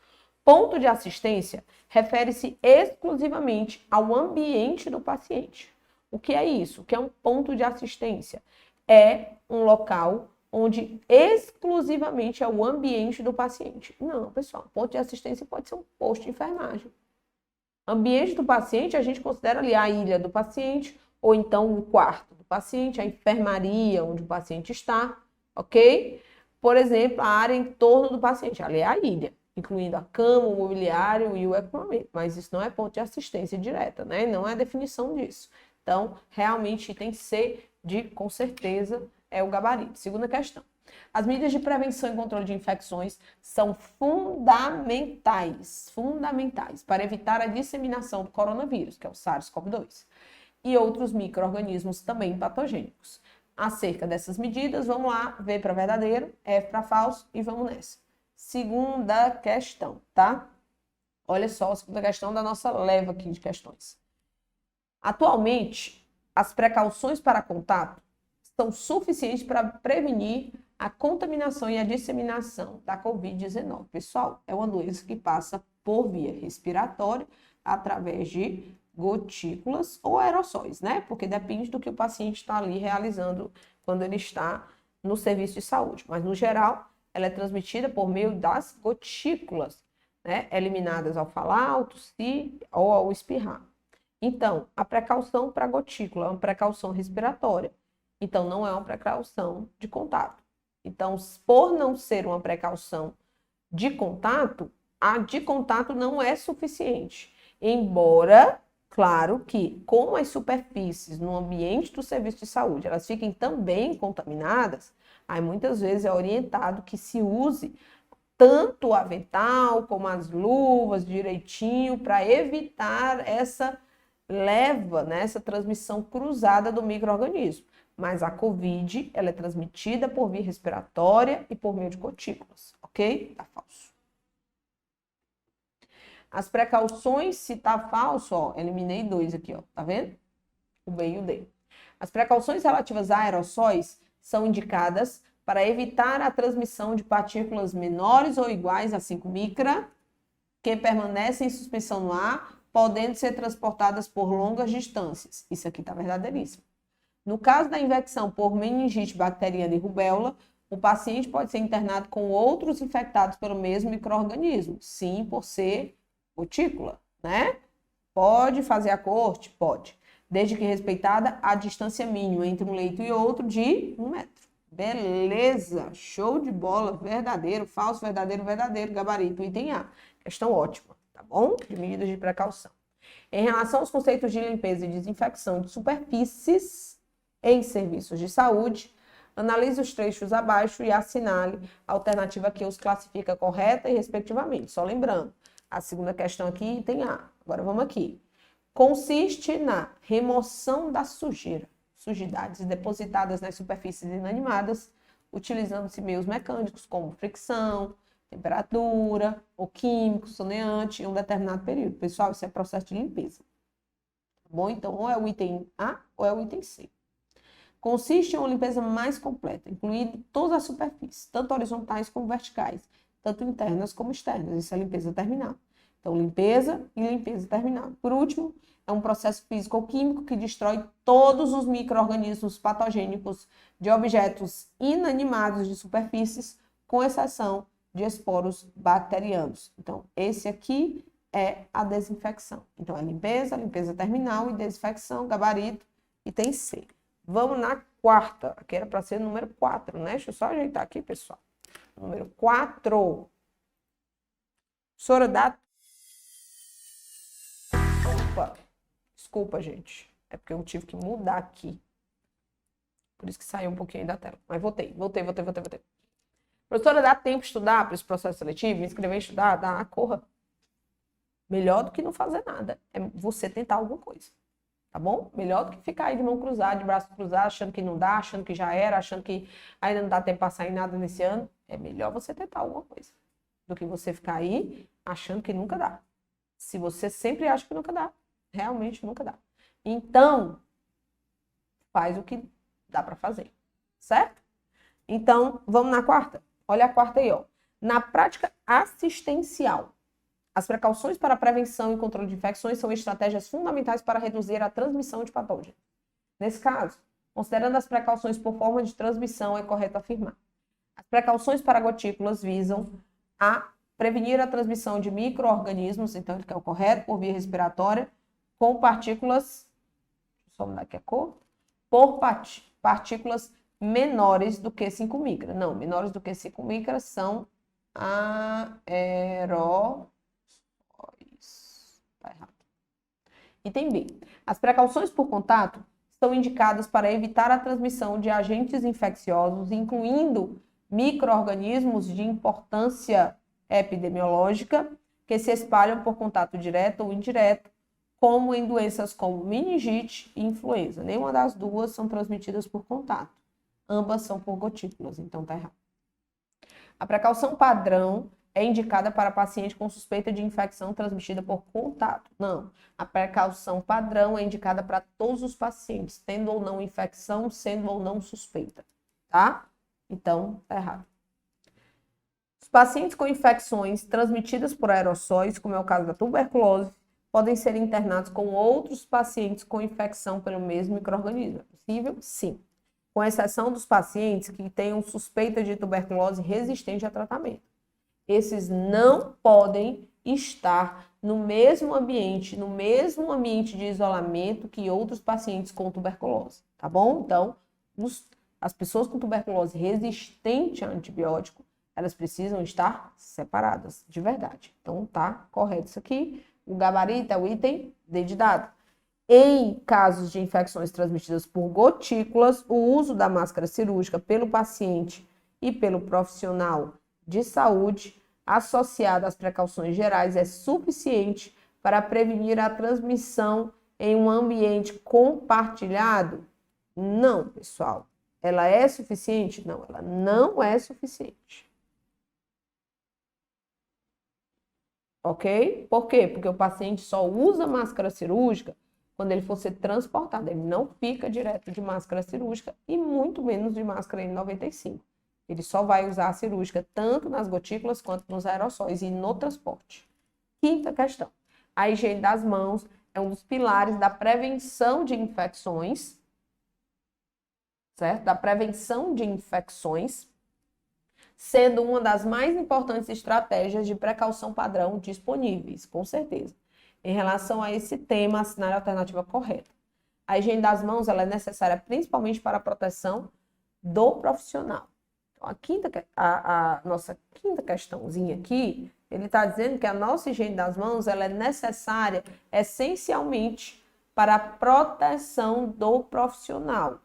Ponto de assistência refere-se exclusivamente ao ambiente do paciente. O que é isso? O que é um ponto de assistência? É um local onde exclusivamente é o ambiente do paciente. Não, pessoal, ponto de assistência pode ser um posto de enfermagem. Ambiente do paciente, a gente considera ali a ilha do paciente, ou então o quarto do paciente, a enfermaria onde o paciente está, ok? Por exemplo, a área em torno do paciente, ali é a ilha, incluindo a cama, o mobiliário e o equipamento. Mas isso não é ponto de assistência direta, né? Não é definição disso. Então, realmente, item C com certeza, é o gabarito. Segunda questão. As medidas de prevenção e controle de infecções são fundamentais para evitar a disseminação do coronavírus, que é o SARS-CoV-2, e outros micro-organismos também patogênicos. Acerca dessas medidas, vamos lá, V para verdadeiro, F para falso e vamos nessa. Segunda questão, tá? Olha só, a segunda questão da nossa leva aqui de questões. Atualmente, as precauções para contato são suficientes para prevenir a contaminação e a disseminação da Covid-19. Pessoal, é uma doença que passa por via respiratória através de gotículas ou aerossóis, né? Porque depende do que o paciente está ali realizando quando ele está no serviço de saúde. Mas, no geral, ela é transmitida por meio das gotículas, né? Eliminadas ao falar, ao tossir ou ao espirrar. Então, a precaução para a gotícula é uma precaução respiratória. Então, não é uma precaução de contato. Então, por não ser uma precaução de contato, a de contato não é suficiente. Embora, claro que, como as superfícies no ambiente do serviço de saúde, elas fiquem também contaminadas, aí muitas vezes é orientado que se use tanto o avental como as luvas direitinho para evitar essa leva, né, essa transmissão cruzada do micro-organismo. Mas a COVID, ela é transmitida por via respiratória e por meio de gotículas, ok? Tá falso. As precauções, se tá falso, ó, eliminei 2 aqui, ó, tá vendo? O B e o D. As precauções relativas a aerossóis são indicadas para evitar a transmissão de partículas menores ou iguais a 5 micra, que permanecem em suspensão no ar, podendo ser transportadas por longas distâncias. Isso aqui tá verdadeiríssimo. No caso da infecção por meningite bacteriana e rubéola, o paciente pode ser internado com outros infectados pelo mesmo micro-organismo. Sim, por ser gotícula, né? Pode fazer a corte? Pode. Desde que respeitada a distância mínima entre um leito e outro de 1 metro. Beleza, show de bola, verdadeiro, falso, verdadeiro, verdadeiro, gabarito, item A. Questão ótima, tá bom? De medidas de precaução. Em relação aos conceitos de limpeza e desinfecção de superfícies em serviços de saúde, analise os trechos abaixo e assinale a alternativa que os classifica correta e respectivamente. Só lembrando, a segunda questão aqui, item A. Agora vamos aqui. Consiste na remoção da sujidades depositadas nas superfícies inanimadas, utilizando-se meios mecânicos como fricção, temperatura, ou químico, soneante, em um determinado período. Pessoal, isso é processo de limpeza. Tá bom? Então, ou é o item A ou é o item C. Consiste em uma limpeza mais completa, incluindo todas as superfícies, tanto horizontais como verticais, tanto internas como externas. Isso é limpeza terminal. Então, limpeza e limpeza terminal. Por último, é um processo físico-químico que destrói todos os micro-organismos patogênicos de objetos inanimados de superfícies, com exceção de esporos bacterianos. Então, esse aqui é a desinfecção. Então, é limpeza, limpeza terminal e desinfecção, gabarito, item C. Vamos na quarta. Aqui era para ser número 4, né? Deixa eu só ajeitar aqui, pessoal. Número 4. Professora da... Opa, desculpa, gente. É porque eu tive que mudar aqui. Por isso que saiu um pouquinho da tela. Mas voltei. Professora, dá tempo de estudar para esse processo seletivo? Me inscrever em estudar? Dá, corra. Melhor do que não fazer nada. É você tentar alguma coisa. Tá bom? Melhor do que ficar aí de mão cruzada, de braço cruzado, achando que não dá, achando que já era, achando que ainda não dá tempo de passar em nada nesse ano. É melhor você tentar alguma coisa do que você ficar aí achando que nunca dá. Se você sempre acha que nunca dá, realmente nunca dá. Então, faz o que dá para fazer. Certo? Então, vamos na quarta? Olha a quarta aí, ó. Na prática assistencial, as precauções para a prevenção e controle de infecções são estratégias fundamentais para reduzir a transmissão de patógenos. Nesse caso, considerando as precauções por forma de transmissão, é correto afirmar. As precauções para gotículas visam a prevenir a transmissão de micro-organismos, então ele quer o correto, por via respiratória, com partículas, deixa eu só mudar aqui a cor, por partículas menores do que 5 micras. Não, menores do que 5 micras são aerossóis. Tá errado. Item B. As precauções por contato são indicadas para evitar a transmissão de agentes infecciosos, incluindo micro-organismos de importância epidemiológica que se espalham por contato direto ou indireto, como em doenças como meningite e influenza. Nenhuma das duas são transmitidas por contato. Ambas são por gotículas, então tá errado. A precaução padrão é indicada para paciente com suspeita de infecção transmitida por contato. Não, a precaução padrão é indicada para todos os pacientes, tendo ou não infecção, sendo ou não suspeita, tá? Então, tá errado. Os pacientes com infecções transmitidas por aerossóis, como é o caso da tuberculose, podem ser internados com outros pacientes com infecção pelo mesmo micro-organismo. É possível? Sim. Com exceção dos pacientes que tenham suspeita de tuberculose resistente a tratamento. Esses não podem estar no mesmo ambiente de isolamento que outros pacientes com tuberculose, tá bom? Então, as pessoas com tuberculose resistente a antibiótico, elas precisam estar separadas, de verdade. Então, tá correto isso aqui. O gabarito é o item D de dado. Em casos de infecções transmitidas por gotículas, o uso da máscara cirúrgica pelo paciente e pelo profissional de saúde, associado às precauções gerais, é suficiente para prevenir a transmissão em um ambiente compartilhado? Não, pessoal. Ela é suficiente? Não, ela não é suficiente. Ok? Por quê? Porque o paciente só usa máscara cirúrgica quando ele for ser transportado. Ele não fica direto de máscara cirúrgica e muito menos de máscara N95. Ele só vai usar a cirúrgica tanto nas gotículas quanto nos aerossóis e no transporte. Quinta questão. A higiene das mãos é um dos pilares da prevenção de infecções, certo? Da prevenção de infecções, sendo uma das mais importantes estratégias de precaução padrão disponíveis, com certeza. Em relação a esse tema, assinale a alternativa correta. A higiene das mãos ela é necessária principalmente para a proteção do profissional. Então, a nossa quinta questãozinha aqui, ele está dizendo que a nossa higiene das mãos ela é necessária essencialmente para a proteção do profissional.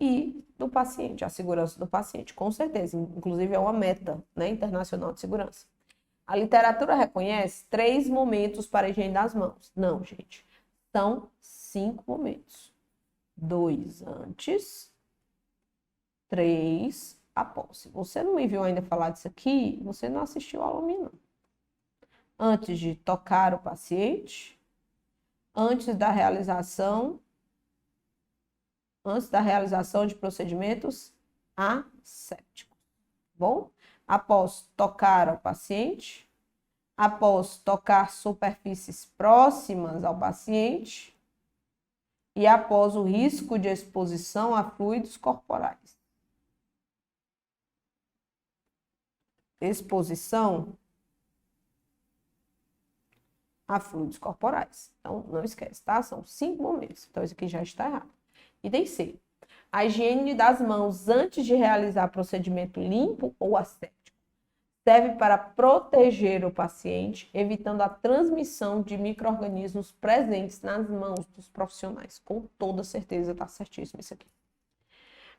E do paciente, a segurança do paciente, com certeza. Inclusive é uma meta, né, internacional de segurança. A literatura reconhece 3 momentos para a higiene das mãos. Não, gente. São 5 momentos. 2 antes, 3 após. Se você não me viu ainda falar disso aqui, você não assistiu a aula minha, não. Antes de tocar o paciente, antes da realização de procedimentos assépticos. Bom? Após tocar ao paciente, após tocar superfícies próximas ao paciente e após o risco de exposição a fluidos corporais. Exposição a fluidos corporais. Então, não esquece, tá? São 5 momentos. Então, isso aqui já está errado. Item C. A higiene das mãos antes de realizar procedimento limpo ou asséptico serve para proteger o paciente, evitando a transmissão de micro-organismos presentes nas mãos dos profissionais. Com toda certeza está certíssimo isso aqui.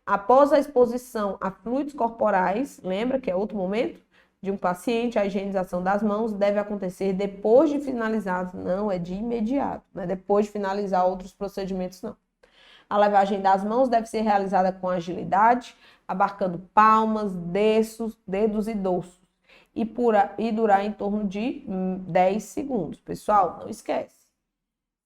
Após a exposição a fluidos corporais, lembra que é outro momento de um paciente, a higienização das mãos deve acontecer depois de finalizados, não é de imediato, não é depois de finalizar outros procedimentos, não. A lavagem das mãos deve ser realizada com agilidade, abarcando palmas, dedos e dorsos, e durar em torno de 10 segundos. Pessoal, não esquece.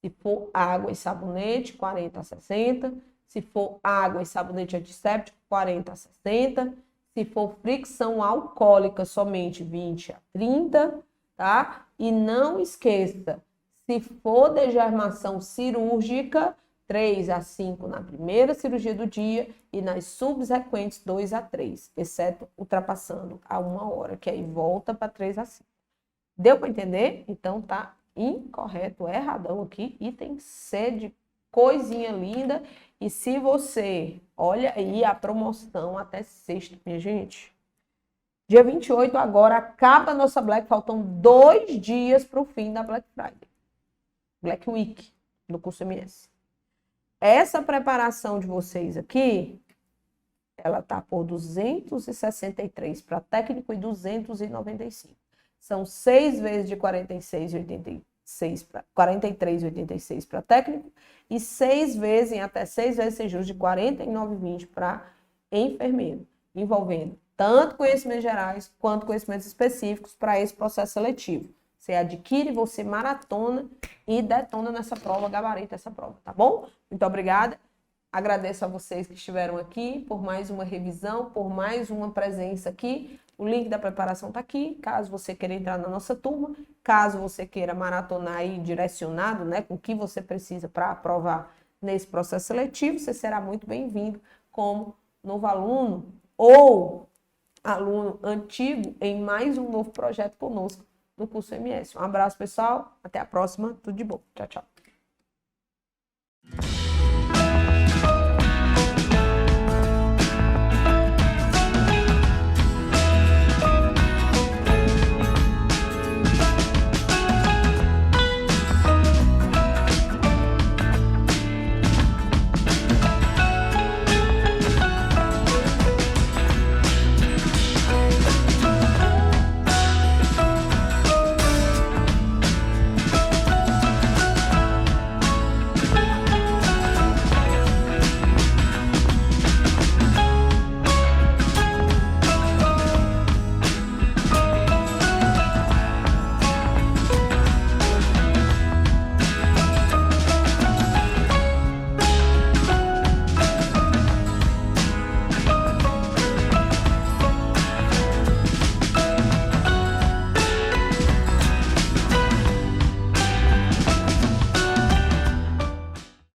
Se for água e sabonete, 40 a 60. Se for água e sabonete antisséptico, 40 a 60. Se for fricção alcoólica, somente 20 a 30, tá? E não esqueça, se for degermação cirúrgica, 3 a 5 na primeira cirurgia do dia e nas subsequentes 2 a 3, exceto ultrapassando a 1 hora, que aí volta para 3 a 5. Deu para entender? Então tá incorreto, erradão aqui, item C de coisinha linda. E se você, olha aí a promoção até sexta, minha gente. Dia 28 agora acaba a nossa Black, faltam 2 dias para o fim da Black Friday. Black Week do curso MS. Essa preparação de vocês aqui, ela tá por 263 para técnico e 295. São 6 vezes de 46,86 para 43,86 para técnico e 6 vezes, em até 6 vezes sem juros, de 49,20 para enfermeiro, envolvendo tanto conhecimentos gerais quanto conhecimentos específicos para esse processo seletivo. Você adquire, você maratona e detona nessa prova, gabarita essa prova, tá bom? Muito obrigada. Agradeço a vocês que estiveram aqui por mais uma revisão, por mais uma presença aqui. O link da preparação está aqui, caso você queira entrar na nossa turma, caso você queira maratonar aí direcionado, né, com o que você precisa para aprovar nesse processo seletivo, você será muito bem-vindo como novo aluno ou aluno antigo em mais um novo projeto conosco no curso MS. Um abraço, pessoal. Até a próxima. Tudo de bom. Tchau, tchau.